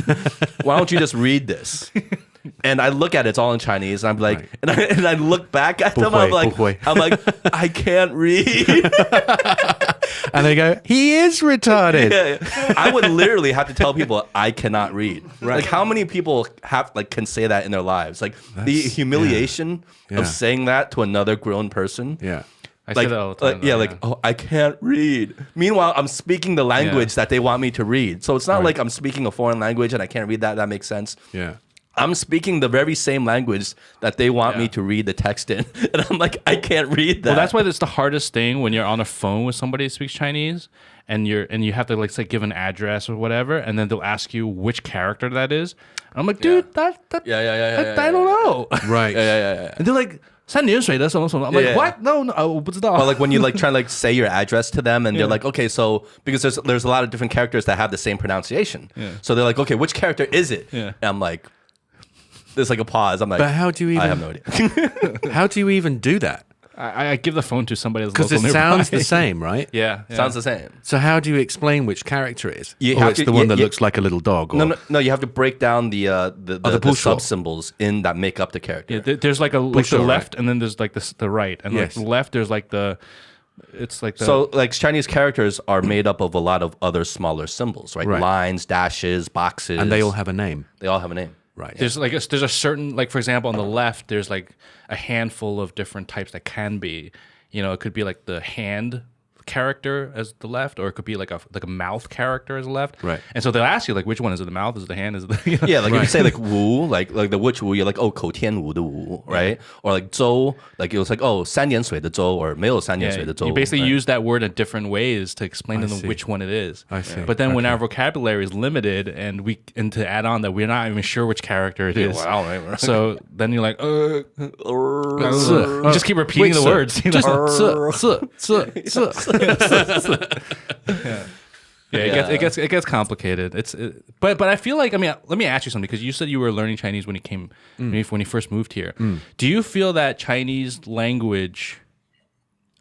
why don't you just read this?" And I look at it, it's all in Chinese, and I'm like, Right. and I look back at them, I'm like, I can't read. And they go, "He is retarded." Yeah. I would literally have to tell people I cannot read. Right. Like how many people can say that in their lives? Like the humiliation Yeah. of saying that to another grown person. Yeah. I say that all the time. Like, oh, I can't read. Meanwhile, I'm speaking the language that they want me to read. So it's not like I'm speaking a foreign language and I can't read that. That makes sense. Yeah. I'm speaking the very same language that they want me to read the text in. And I'm like, I can't read that. Well, that's why it's the hardest thing when you're on a phone with somebody who speaks Chinese, and you have to like say give an address or whatever, and then they'll ask you which character that is. And I'm like, dude, that I don't know. Right. yeah. And they're like 3点水的什么什么. I'm like, Yeah. what? No,我不知道. Or like when you like try to like say your address to them and they're like, okay, so because there's a lot of different characters that have the same pronunciation. Yeah. So they're like, okay, which character is it? Yeah. And I'm like, there's like a pause. I'm like, But how do you even? I have no idea. How do you even do that? I give the phone to somebody that's Because local it nearby. sounds the same, right? Yeah. Sounds the same. So how do you explain which character it is? You Or have it's to- the one yeah, that yeah. looks like a little dog. Or, No, you have to break down the bullshit. sub symbols in that make up the character. Yeah, there's like the Bullshit, left, right? and then there's like the right, and Yes. like the left there's like it's like the So like Chinese characters are made up of a lot of other smaller symbols, right? Right. Lines, dashes, boxes. and they all have a name. They all have a name. Right. there's like there's a certain, like for example on the left there's like a handful of different types that can be, it could be like the hand character as the left, or it could be like a mouth character as the left. Right. And so they'll ask you like which one is it, the mouth, is it the hand, is it the Yeah, like if you say like wu, like the which wu, you're like, oh, 口天吴的wu, right? Or like 周, like it was like, oh, 3点水的周 or 没有3点水的周. You basically right? use that word in different ways to explain to them see. which one it is. I see. But then when Okay. our vocabulary is limited, and to add on that we're not even sure which character it is. well, I don't know. So then you're like, Or- you just keep repeating the sir. words. You know? Yeah, it gets complicated. But I feel like, I mean, let me ask you something, because you said you were learning Chinese when you came when you first moved here. Do you feel that Chinese language,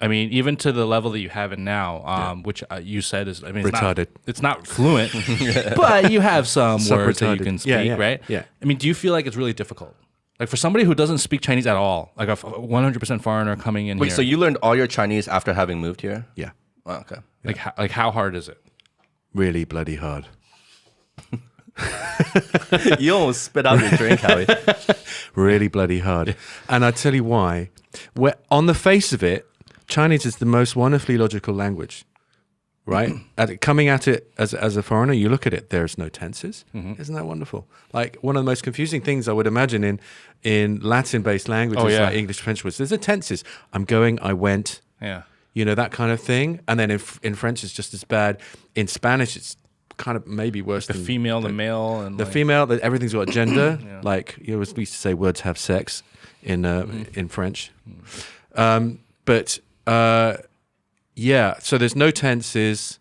I mean, even to the level that you have it now, which you said is, I mean, Retarded. It's not fluent, but you have some words that you retarded. can speak, Yeah, yeah, right? yeah. I mean, do you feel like it's really difficult? Like for somebody who doesn't speak Chinese at all, like a 100% foreigner coming in Wait, here. so you learned all your Chinese after having moved here? Yeah. Oh, okay. Like how hard is it? Really bloody hard. You almost spit out your drink, Howie. Really bloody hard. And I tell you why. On the face of it, Chinese is the most wonderfully logical language, right? Coming at it as a foreigner, you look at it, there's no tenses. Isn't that wonderful? Like one of the most confusing things I would imagine in Latin-based languages like English, French was there's a tenses. I'm going, I went. Yeah. You know, that kind of thing. And then in French, it's just as bad. In Spanish, it's kind of maybe worse The than female, the male, and the female. That everything's got gender. Like we used to say, words have sex in French. But so there's no tenses.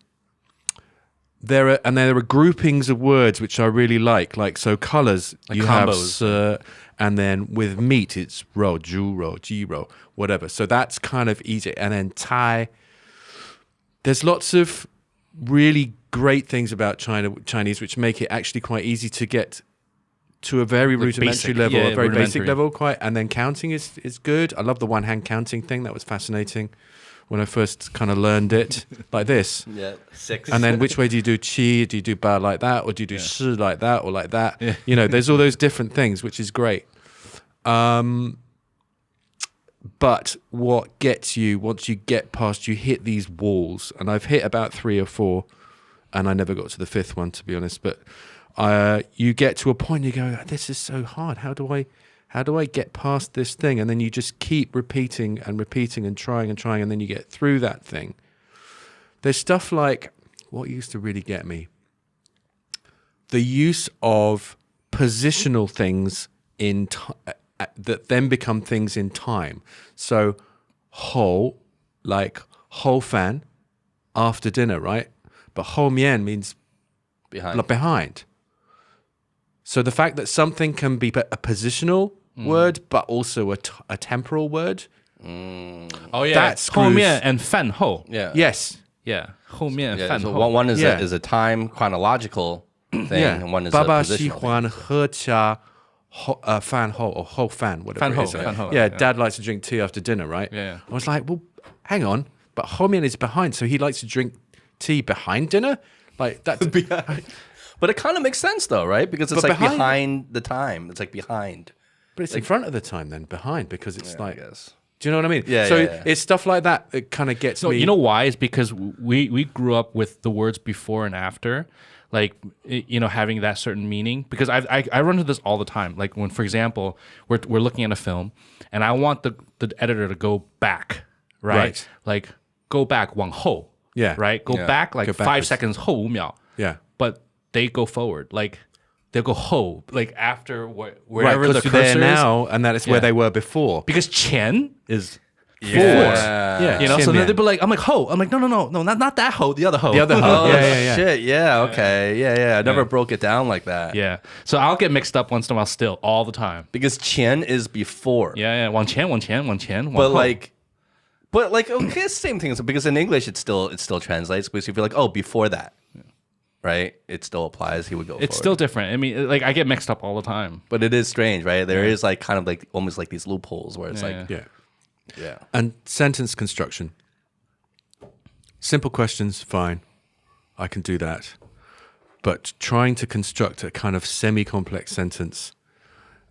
There are groupings of words which I really like. Like so, colors you combos. have and then with meat it's ro, ju ro, ji ro, whatever. So that's kind of easy. And then Thai. There's lots of really great things about Chinese which make it actually quite easy to get to a very rudimentary level, a very basic level, and then counting is good. I love the one hand counting thing. That was fascinating when I first kind of learned it like this. Yeah, 6. And then which way do you do qi? Do you do ba like that, or do you do shi like that, or like that? Yeah. You know, there's all those different things, which is great. But what gets you, once you get past, you hit these walls, and I've hit about 3 or 4, and I never got to the 5th one, to be honest. But you get to a point, you go, this is so hard. How do I get past this thing? And then you just keep repeating and repeating and trying, and then you get through that thing. There's stuff like, what used to really get me? The use of positional things that then become things in time. So, hou, like hou fan, after dinner, right? But hou mian means behind. So the fact that something can be a positional word, but also a temporal word. Oh yeah, that screws. 后面 and 饭后. Yeah. Yes. Yeah. 后面 Yeah, 饭 so 后. one is Yeah. is a time chronological thing, Yeah. and one is 爸 a 爸喜 positional 欢喝茶 饭后 or 后饭 whatever 饭后 it is. 饭後 Yeah, Dad likes to drink tea after dinner, right? Yeah. I was like, well, hang on, but 后面 is behind, so he likes to drink tea behind dinner? Like that's But it kind of makes sense though, right? Because it's But like behind- behind the time. It's like behind. but it's in front of the time then, behind, because it's I like guess. do you know what I mean? Yeah, So yeah. it's stuff like that that kind of gets No, me. you know why? It's because we grew up with the words before and after, like having that certain meaning. Because I run into this all the time. Like when, for example, we're looking at a film, and I want the editor to go back, right? Like go back 往后, Yeah. right? Go Yeah. back like Go 5 backwards. seconds 后5秒. Yeah. But they go forward, like they'll go 后, like after Right, wherever the because cursor they're is. now, and that is where Yeah. they were before. Because 前 is Yeah. Yeah. so Qian then mian. they'd be like, I'm like, ho. I'm like, no, not that ho, the other ho. The other ho. Oh yeah. shit! Yeah. Okay. Yeah. I never broke it down like that. Yeah. So I'll get mixed up once in a while still, all the time. Because qian is before. Yeah. 往前, 往前, 往前, 往 But 后. like, okay, it's the same thing. Because in English, it still translates. Because if you're like, oh, before that, right? It still applies. He would go. It's forward. still different. I mean, like I get mixed up all the time. But it is strange, right? There is like kind of like almost like these loopholes where it's like, Yeah. yeah. And sentence construction. Simple questions, fine. I can do that. But trying to construct a kind of semi-complex sentence,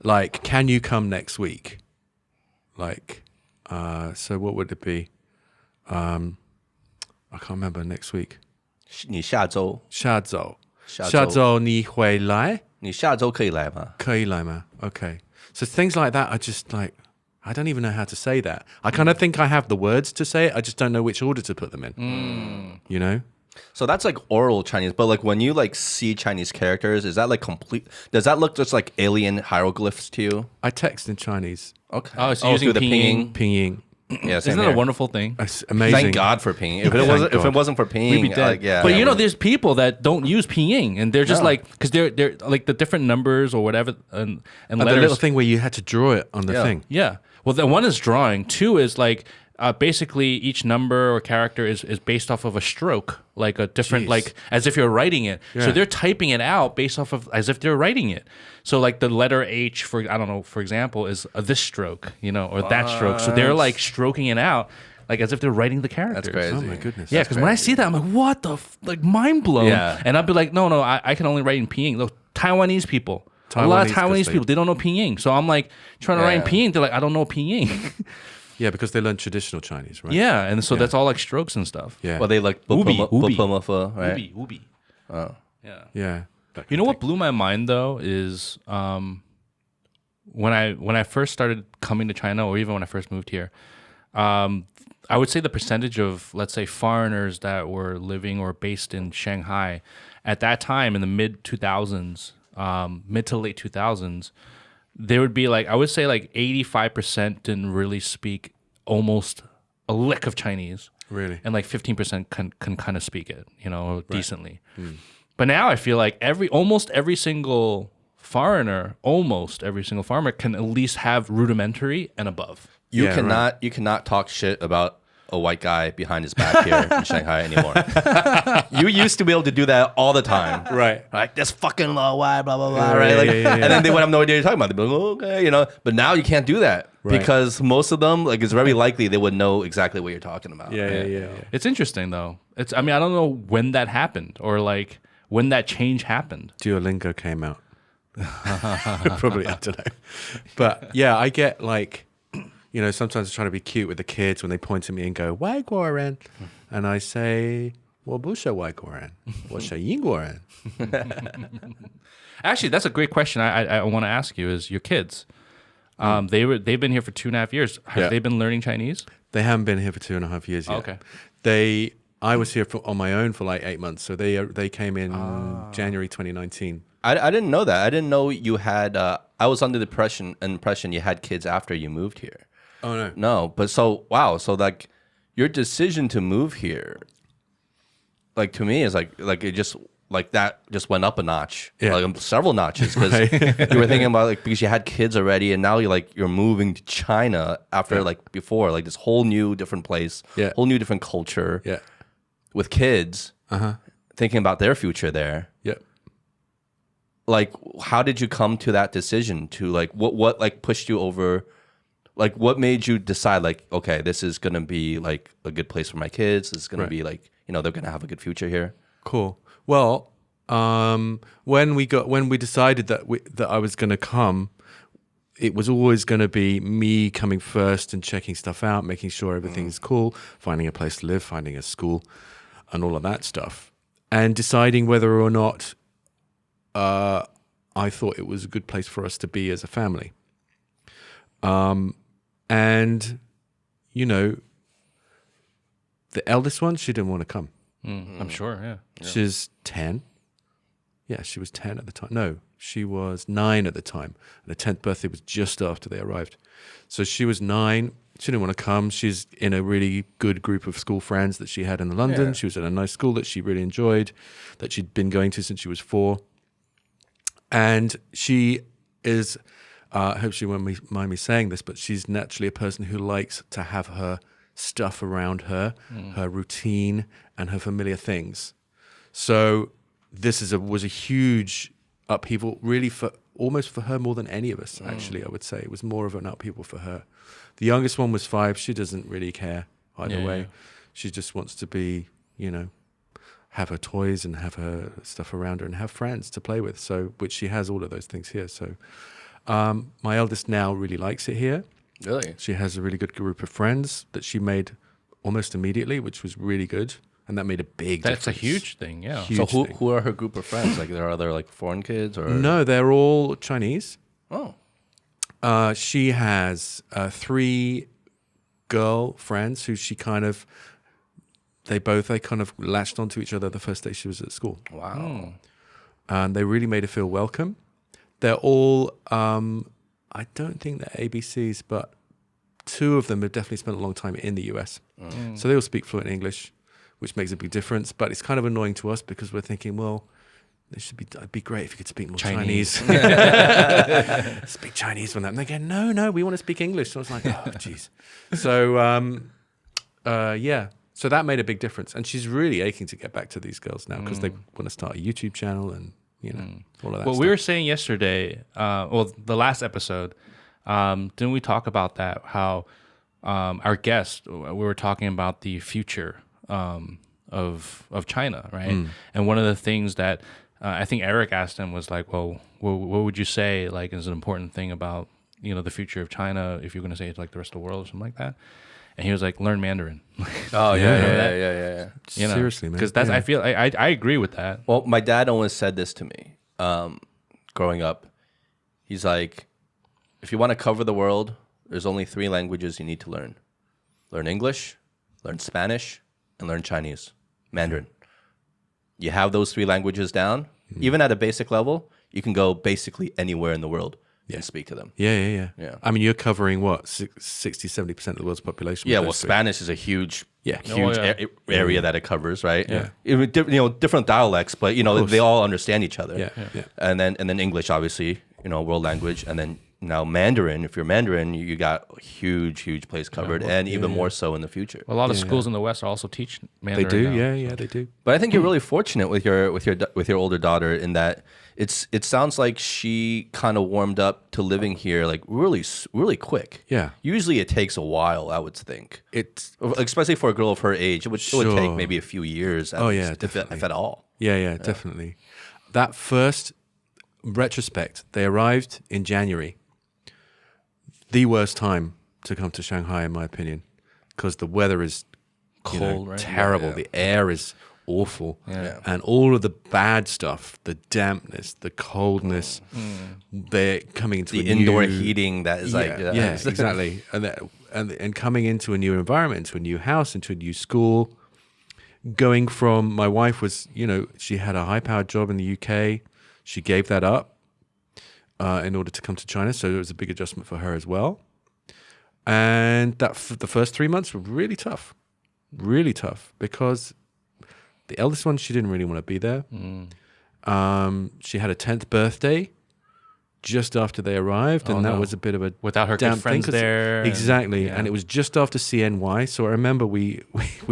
like, can you come next week? Like, so what would it be? I can't remember next week. 你下周下周你回来？你下周可以来吗？可以来吗? Okay. So things like that are just like, I don't even know how to say that. I kind of think I have the words to say it. I just don't know which order to put them in. You know? So that's like oral Chinese, but like when you like see Chinese characters, is that like complete? Does that look just like alien hieroglyphs to you? I text in Chinese. Okay. Oh, so using through the pinging. Pinging. Yeah, same Isn't that here. a wonderful thing? It's amazing. Thank God for pinging. If it wasn't for pinging, We'd be dead. yeah. But yeah, you know, we're- there's people that don't use pinyin, and they're just No. like, because they're like the different numbers or whatever and And the letters. little thing where you had to draw it on the Yeah. thing. Yeah. Well, the one is drawing. Two is like basically each number or character is based off of a stroke, like a different, Jeez. like as if you're writing it. So Yeah. they're typing it out based off of as if they're writing it. So like the letter H, for I don't know, for example, is this stroke, or that stroke. So they're like stroking it out like as if they're writing the characters. That's crazy. Oh my goodness. Yeah, because when I see that, I'm like, what the like mind blown. Yeah. And I'd be like, no, I can only write in pinyin. Look, Taiwanese people. A lot of Taiwanese people, they don't know pinyin. So I'm like trying to write in pinyin. They're like, I don't know pinyin. Yeah, because they learn traditional Chinese, right? Yeah, and so that's all like strokes and stuff. Yeah. Well, they like Ubi. right? Ubi. Oh. Yeah. Yeah. You know what blew my mind though is when I first started coming to China, or even when I first moved here, I would say the percentage of, let's say, foreigners that were living or based in Shanghai at that time in the mid 2000s, mid to late 2000s, there would be like, I would say like 85% didn't really speak almost a lick of Chinese. Really? And like 15% can kind of speak it, decently. But now I feel like almost every single foreigner can at least have rudimentary and above. You cannot talk shit about a white guy behind his back here in Shanghai anymore. You used to be able to do that all the time. Right. Like, this fucking low white, blah, blah, blah, right? Like, and then they would have no idea what you're talking about. They'd be like, okay, But now you can't do that because most of them, like, it's very likely they would know exactly what you're talking about. Yeah. It's interesting, though. I don't know when that happened or, like, when that change happened. Duolingo came out. Probably, I don't know. But, yeah, I get, like... sometimes I try to be cute with the kids when they point at me and go, "Wai guo ren," and I say, "Wo bu shi wai guo ren, wo shi yin guo ren." Actually, that's a great question. I want to ask you: is your kids? They've been here for 2.5 years. Have they been learning Chinese? They haven't been here for 2.5 years yet. Okay. I was here on my own for like 8 months, so they came in January 2019. I didn't know that. I didn't know you had. I was under the impression you had kids after you moved here. Oh no. No, but so wow. So like, your decision to move here, like to me, is like it just like that just went up a notch, like several notches, because you were thinking about like because you had kids already, and now you're moving to China after like before, like this whole new different place, whole new different culture, with kids, thinking about their future there. Like, how did you come to that decision? To like, what like pushed you over? Like, what made you decide, like, okay, this is going to be, like, a good place for my kids. This is going to be, like, they're going to have a good future here. Cool. Well, when we decided that I was going to come, it was always going to be me coming first and checking stuff out, making sure everything's cool, finding a place to live, finding a school, and all of that stuff. And deciding whether or not I thought it was a good place for us to be as a family. And, the eldest one, she didn't want to come. I'm sure, yeah. She's 10. Yeah, she was 10 at the time. No, she was 9 at the time. And the 10th birthday was just after they arrived. So she was 9. She didn't want to come. She's in a really good group of school friends that she had in London. She was at a nice school that she really enjoyed, that she'd been going to since she was 4. And she is... I hope she won't mind me saying this, but she's naturally a person who likes to have her stuff around her, her routine, and her familiar things. So this was a huge upheaval, really almost for her more than any of us. Actually, I would say it was more of an upheaval for her. The youngest one was 5. She doesn't really care either way. Yeah. She just wants to be, have her toys and have her stuff around her and have friends to play with. So, which she has all of those things here. So. My eldest now really likes it here. Really? She has a really good group of friends that she made almost immediately, which was really good. And that made a big difference. That's a huge thing, yeah. Huge thing. Who are her group of friends? Like, there are other like foreign kids or? No, they're all Chinese. Oh. She has 3 girl friends who they kind of latched onto each other the first day she was at school. Wow. And they really made her feel welcome. They're all, I don't think they're ABCs, but 2 of them have definitely spent a long time in the US. So they all speak fluent English, which makes a big difference. But it's kind of annoying to us because we're thinking, well, it'd be great if you could speak more Chinese. Speak Chinese from them. And they go, no, we want to speak English. So I was like, oh, jeez. So, so that made a big difference. And she's really aching to get back to these girls now because they want to start a YouTube channel and all of that stuff. We were saying yesterday, the last episode, didn't we talk about that? How our guest, we were talking about the future of China, right? And one of the things that I think Eric asked him was like, well, what would you say like is an important thing about the future of China if you're going to say it's like the rest of the world or something like that? And he was like, learn Mandarin. Oh yeah. Seriously, man. Because that's I feel I agree with that. Well, my dad always said this to me growing up. He's like, if you want to cover the world, there's only 3 languages you need to learn. Learn English, learn Spanish, and learn Chinese, Mandarin. You have those 3 languages down, even at a basic level, you can go basically anywhere in the world and speak to them. Yeah. I mean, you're covering what, 60, 70% of the world's population. Yeah, well, Spanish is a huge area that it covers, right? Yeah. Different dialects, but they all understand each other. Yeah. And then English, obviously, world language, and then now Mandarin. If you're Mandarin, you got a huge place covered, and even more so in the future. A lot of schools in the West also teach Mandarin. They do, now. they do. But I think you're really fortunate with your older daughter in that it sounds like she kind of warmed up to living here like really quick. Yeah. Usually it takes a while, I would think. It's Especially for a girl of her age, it would take maybe a few years. At least, if at all. Yeah, definitely. That first retrospect, they arrived in January. The worst time to come to Shanghai, in my opinion, because the weather is Cold, right? terrible. Yeah. The air is awful, Yeah. and all of the bad stuff, the dampness, the coldness, they're coming into The a indoor new, heating that is exactly, and coming into a new environment, into a new house, into a new school. Going from, my wife was, she had a high-powered job in the UK. She gave that up in order to come to China, so it was a big adjustment for her as well. And the first 3 months were really tough, because the eldest one, she didn't really want to be there. She had a 10th birthday just after they arrived, and that was a bit of a without her good damp friends thing, there. Exactly, and it was just after CNY. So I remember we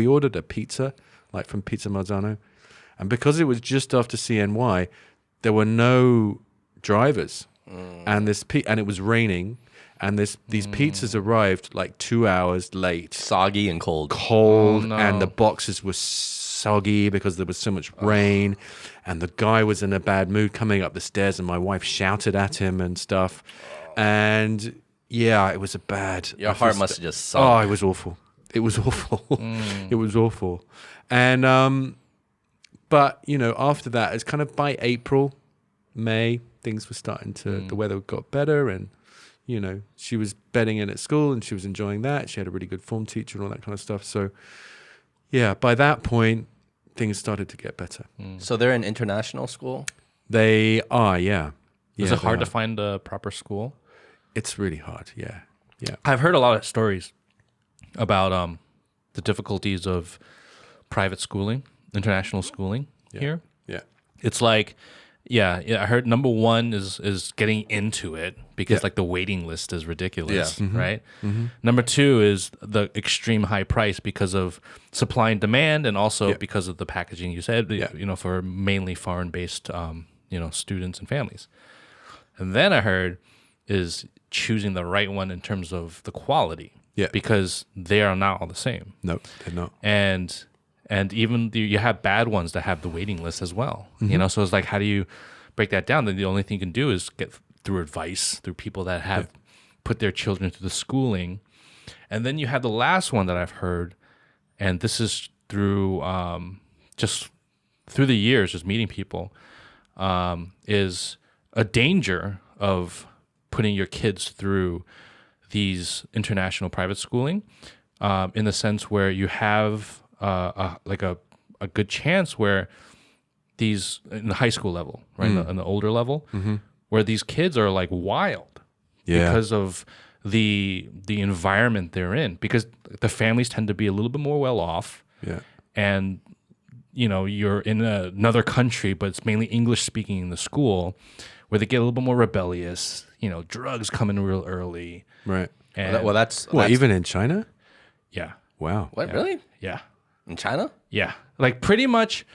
ordered a pizza, like from Pizza Marzano, and because it was just after CNY, there were no drivers, and it was raining, and these pizzas arrived like 2 hours late, Soggy and cold. Oh, no. and the boxes were soggy because there was so much rain, and the guy was in a bad mood coming up the stairs, and my wife shouted at him and stuff, and it was a bad. Your heart must have just sunk. Oh, it was awful. It was awful. It was awful, and but after that, it's kind of by April, May, things were starting to. The weather got better, and she was bedding in at school, and she was enjoying that. She had a really good form teacher and all that kind of stuff. So, by that point, things started to get better. So they're in international school? They are, yeah. Is it hard to find a proper school? It's really hard, yeah. I've heard a lot of stories about the difficulties of private schooling, international schooling here. Yeah. It's like, I heard number one is getting into it because like the waiting list is ridiculous, right? Number two is the extreme high price because of supply and demand, and also because of the packaging you said, for mainly foreign-based, students and families. And then I heard is choosing the right one in terms of the quality, because they are not all the same. No, they're not. And even you have bad ones that have the waiting list as well. So it's like, how do you break that down? Then the only thing you can do is get through advice, through people that have put their children through the schooling. And then you have the last one that I've heard, and this is through just through the years, just meeting people, is a danger of putting your kids through these international private schooling, in the sense where you have a good chance where these in the high school level, right, in the older level, where these kids are like wild because of the environment they're in, because the families tend to be a little bit more well off, and you're in another country, but it's mainly English speaking in the school, where they get a little bit more rebellious. Drugs come in real early, Right. and that's Even in China? yeah. Wow. What, really? Yeah. In China? Yeah. Like pretty much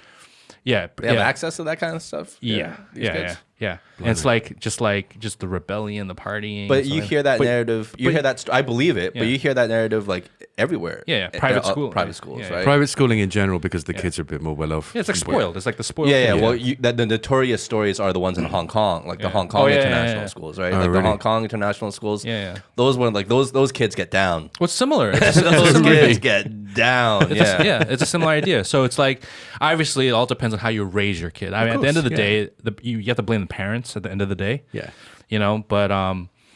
Yeah, They have access to that kind of stuff. Yeah, these yeah, kids? yeah. And it's like just the rebellion, the partying. But and you stuff hear that but- narrative. You hear that. I believe it. But Yeah. you hear that narrative like everywhere. Yeah, private school, private right? schools, Yeah, right? Private schooling in general because the kids are a bit more well off. Yeah, it's like spoiled. It's like the spoiled. Yeah, yeah. kid. Well, the notorious stories are the ones in Hong Kong, like the Hong Kong yeah, international yeah. schools, right? Oh, Like the really? Hong Kong international schools. Yeah, yeah. Those were like those kids get down. What's similar? It's a Those similar kids idea. get down. Yeah. Yeah, it's a similar idea. So it's like, obviously, it all depends on how you raise your kid. I mean, at the end of the course, day, you have to blame the parents at the end of the day. Yeah. You know, but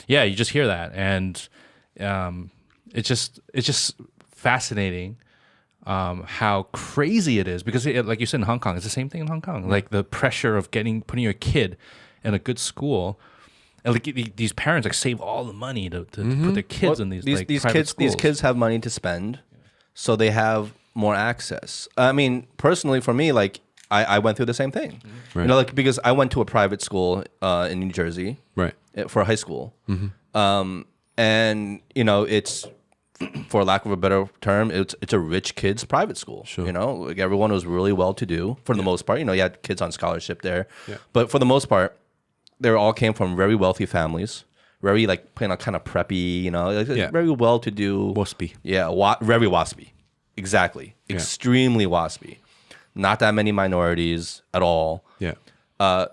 yeah, you just hear that, and it's just fascinating how crazy it is because, like you said in Hong Kong, it's the same thing in Hong Kong. Like the pressure of putting your kid in a good school. And like these parents like save all the money to put their kids in these like private kids schools. these kids have money to spend, so they have more access. I mean, personally, for me, like I went through the same thing. Right. You know, like because I went to a private school in New Jersey, Right. for high school, and you know it's. For lack of a better term, it's a rich kids private school. Sure. You know, like everyone was really well to do for the most part. You know, you had kids on scholarship there, Yeah. but for the most part, they all came from very wealthy families, very like kind of preppy. You know, like, Yeah. very well to do, Waspy. Yeah, very waspy. Exactly, extremely waspy. Not that many minorities at all. Yeah.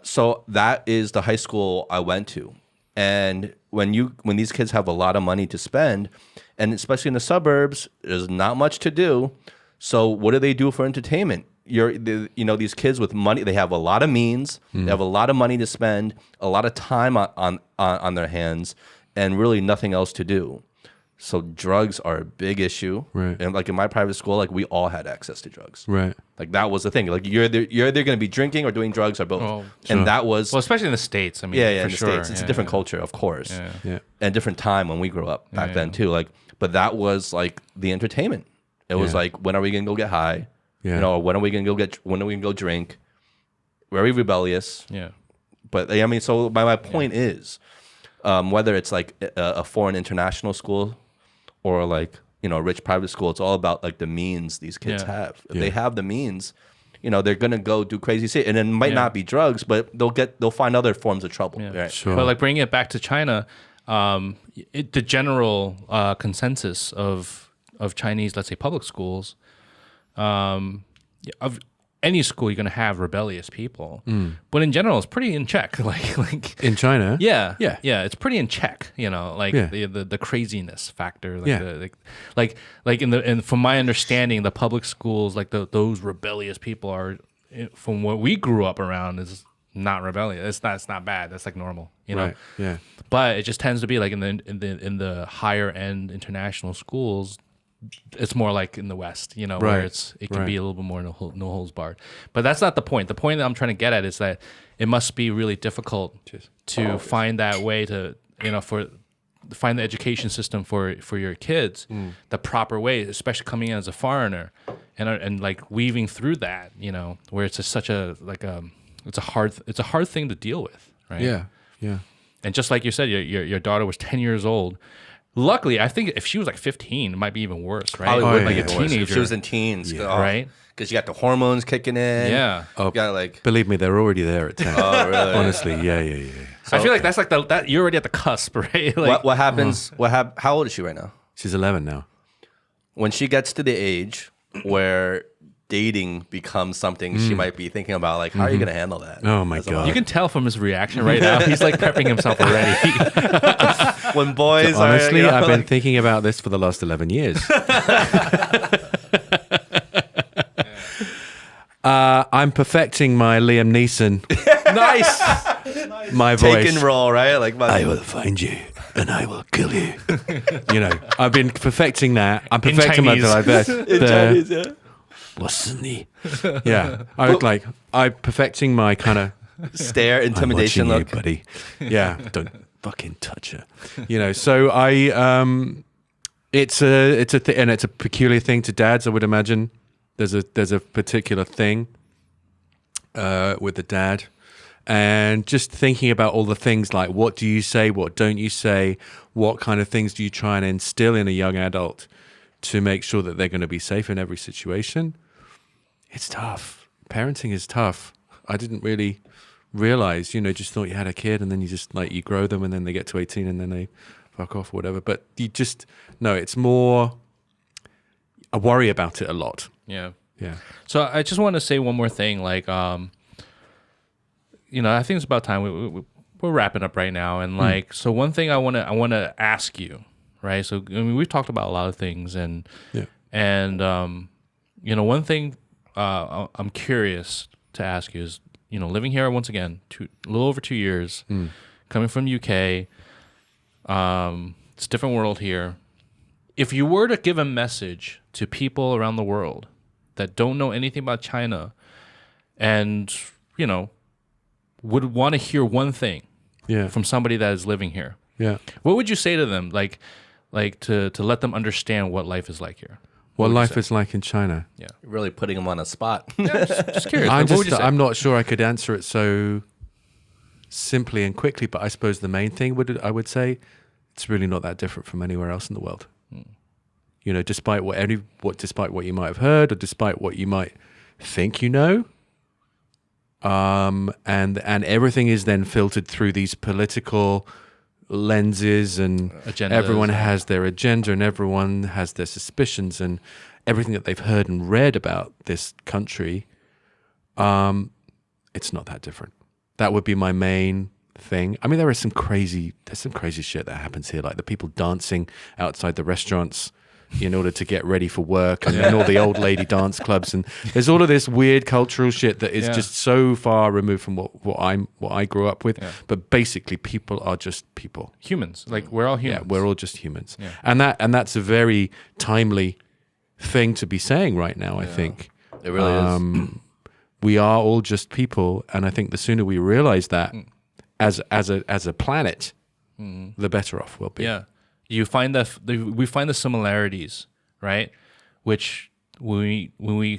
So that is the high school I went to, and when these kids have a lot of money to spend, and especially in the suburbs, there's not much to do. So what do they do for entertainment? These kids with money, they have a lot of means, they have a lot of money to spend, a lot of time on their hands, and really nothing else to do. So drugs are a big issue, Right. And like in my private school, like we all had access to drugs, Right. Like that was the thing. Like you're either going to be drinking or doing drugs or both, Oh, and that was well, especially in the States. I mean, yeah, for in the sure. States, it's a Yeah, different yeah. culture, of course, Yeah. and different time when we grew up back then too. Like, but that was like the entertainment. It was Yeah. like, when are we gonna go get high? Yeah. You know, when are we gonna go drink? Very rebellious. Yeah. But I mean, so my point is, whether it's like a foreign international school or like, you know, a rich private school, it's all about like the means these kids Yeah. have. If Yeah. they have the means, you know, they're gonna go do crazy shit, and it might not be drugs, but they'll find other forms of trouble. Yeah. Right? Sure. But like bringing it back to China, the general consensus of Chinese, let's say, public schools, of any school, you're going to have rebellious people. But in general, it's pretty in check. like In China? yeah, Yeah. yeah, it's pretty in check. You know, like Yeah. the craziness factor. Like Yeah. and from my understanding, the public schools, like those rebellious people are, from what we grew up around, is not rebellious. It's not bad. That's like normal. You know. Right. Yeah. But it just tends to be like in the higher end international schools, it's more like in the West, you know, where Right, it can right. be a little bit more no holds barred. But that's not the point. The point that I'm trying to get at is that it must be really difficult to find that way to, you know, find the education system for your kids the proper way, especially coming in as a foreigner, and like weaving through that, you know, where it's just such a it's a hard thing to deal with, right? Yeah. Yeah. And just like you said, your daughter was 10 years old. Luckily, I think if she was like 15, it might be even worse, right? Probably Oh, would yeah, make yeah. it worse. If Teenager. she was in teens, Right? Because you got the hormones kicking in. Yeah. Oh, You got like, believe me, they're already there at 10. oh really? Honestly, yeah. I feel like that's like that you're already at the cusp, right? Like, What happens? How old is she right now? She's 11 now. When she gets to the age where dating becomes something she might be thinking about, like, how are you going to handle that? Oh, my As a God. mom? you can tell from his reaction right now. He's like prepping himself already. When boys Honestly, are, you know, I've been like, thinking about this for the last 11 years. I'm perfecting my Liam Neeson, Nice. my voice. take and roll, right? Like, I will find you and I will kill you. You know, I've been perfecting that. I'm perfecting my Chinese. Chinese, yeah. What's the yeah. I'm perfecting my kind of Stare, intimidation I'm watching look. you, buddy. Yeah, don't fucking touch her. You know, so it's a peculiar thing to dads, I would imagine. There's a particular thing with the dad, and just thinking about all the things like what do you say, what don't you say, what kind of things do you try and instill in a young adult to make sure that they're going to be safe in every situation. It's tough. parenting is tough. I didn't really realize, just thought you had a kid and then you just like, you grow them and then they get to 18 and then they fuck off or whatever. But no, it's more, I worry about it a lot. Yeah. Yeah. So I just want to say one more thing. Like, I think it's about time we're wrapping up right now. And like, so one thing I want to ask you, right? So, I mean, we've talked about a lot of things and, one thing I'm curious to ask you is, living here once again, a little over 2 years, coming from UK, it's a different world here. If you were to give a message to people around the world that don't know anything about China and, would want to hear one thing from somebody that is living here, what would you say to them? Like to let them understand what life is like here. What life is like in China. Yeah. Really putting them on a spot. Just curious. I'm not sure I could answer it so simply and quickly, but I suppose the main thing I would say it's really not that different from anywhere else in the world. Despite despite what you might have heard or despite what you might think and everything is then filtered through these political lenses and Agendas, everyone has their agenda and everyone has their suspicions and everything that they've heard and read about this country. It's not that different. That would be my main thing. I mean, there's some crazy shit that happens here, like the people dancing outside the restaurants in order to get ready for work, and then all the old lady dance clubs, and there's all of this weird cultural shit that is just so far removed from what I grew up with. Yeah. But basically, people are just people, humans. Like we're all humans. Yeah, we're all just humans, and that's a very timely thing to be saying right now. I think it really is. We are all just people, and I think the sooner we realize that as a planet, the better off we'll be. Yeah. You find we find the similarities, right? Which when we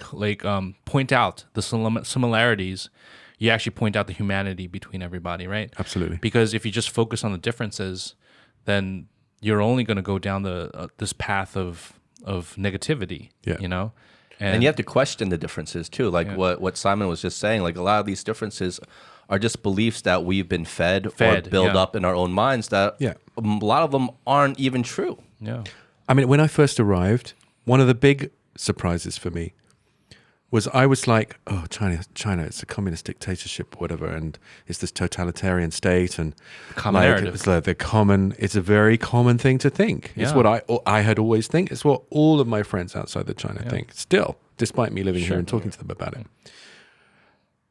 point out the similarities, you actually point out the humanity between everybody, right? Absolutely. Because if you just focus on the differences, then you're only going to go down this path of negativity. Yeah. And you have to question the differences too, like what Simon was just saying. Like a lot of these differences are just beliefs that we've been fed or built up in our own minds that a lot of them aren't even true. Yeah. I mean, when I first arrived, one of the big surprises for me was I was like, oh, China, it's a communist dictatorship or whatever, and it's this totalitarian state, and common narrative. It's a very common thing to think. It's what I had always think. It's what all of my friends outside of China think still, despite me living here and talking to them about it.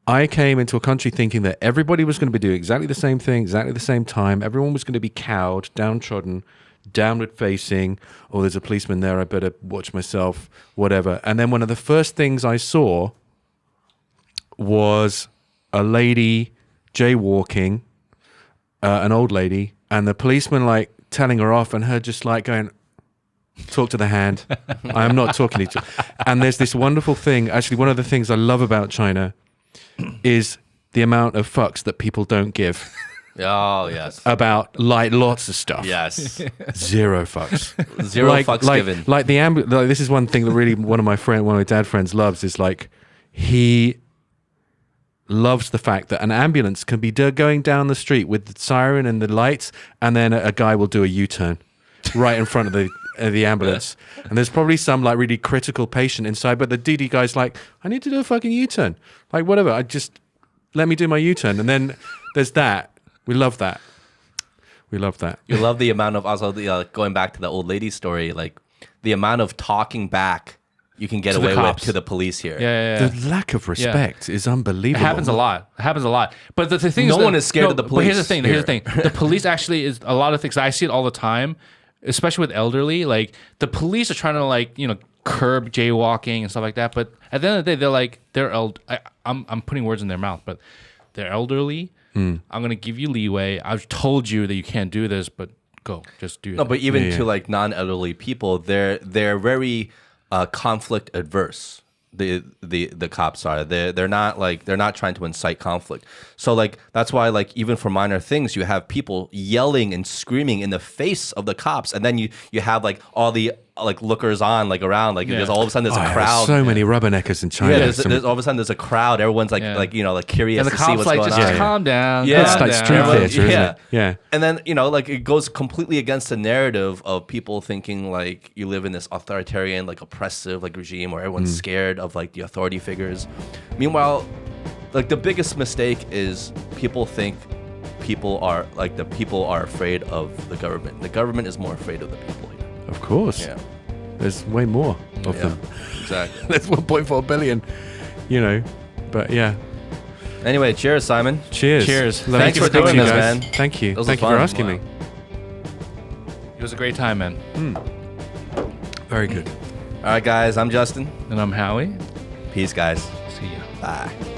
I came into a country thinking that everybody was going to be doing exactly the same thing, exactly the same time. Everyone was going to be cowed, downtrodden, downward facing. Oh, there's a policeman there. I better watch myself, whatever. And then one of the first things I saw was a lady jaywalking, an old lady, and the policeman like telling her off and her just like going, talk to the hand. I am not talking to you. And there's this wonderful thing. Actually, one of the things I love about China is the amount of fucks that people don't give. Oh, yes. About like lots of stuff. Yes. Zero fucks. Zero fucks given. Like this is one thing that really one of my dad friends loves is like he loves the fact that an ambulance can be going down the street with the siren and the lights, and then a guy will do a U-turn right in front of the ambulance, and there's probably some like really critical patient inside, but the DD guy's like, I need to do a fucking U-turn, like whatever, I just let me do my U-turn. And then there's that. We love that. You love the amount of also the going back to the old lady story, like the amount of talking back you can get away with to the police here. Yeah. The lack of respect is unbelievable. It happens a lot. But the thing is, no one is scared of the police. But here's the thing. The police actually is a lot of things. I see it all the time, especially with elderly. Like the police are trying to curb jaywalking and stuff like that. But at the end of the day, I'm putting words in their mouth, but they're elderly. I'm gonna give you leeway. I've told you that you can't do this, but go, just do it. No, but even to like non-elderly people, they're very conflict adverse. The cops are. They're not trying to incite conflict. So like that's why like even for minor things you have people yelling and screaming in the face of the cops, and then you have like all the like lookers on like around like there's all of a sudden there's a crowd. So many rubberneckers in China. Yeah, there's all of a sudden there's a crowd. Everyone's like like curious And the to see cops what's like, going just on. calm down. Yeah. It's calm like down. street Everyone- theater, isn't it? Yeah. And then, like it goes completely against the narrative of people thinking like you live in this authoritarian, like oppressive like regime where everyone's scared of like the authority figures. Meanwhile, like the biggest mistake is people think people are afraid of the government. The government is more afraid of the people here. Of course. Yeah. There's way more of Yeah, them. exactly. There's 1.4 billion, But yeah. Anyway, cheers, Simon. Cheers. Cheers. Lovely Thanks to for speak to doing you this, guys. man. Thank you. This was Thank you for fun. asking Wow. me. It was a great time, man. Very good. All right, guys. I'm Justin. And I'm Howie. Peace, guys. See ya. Bye.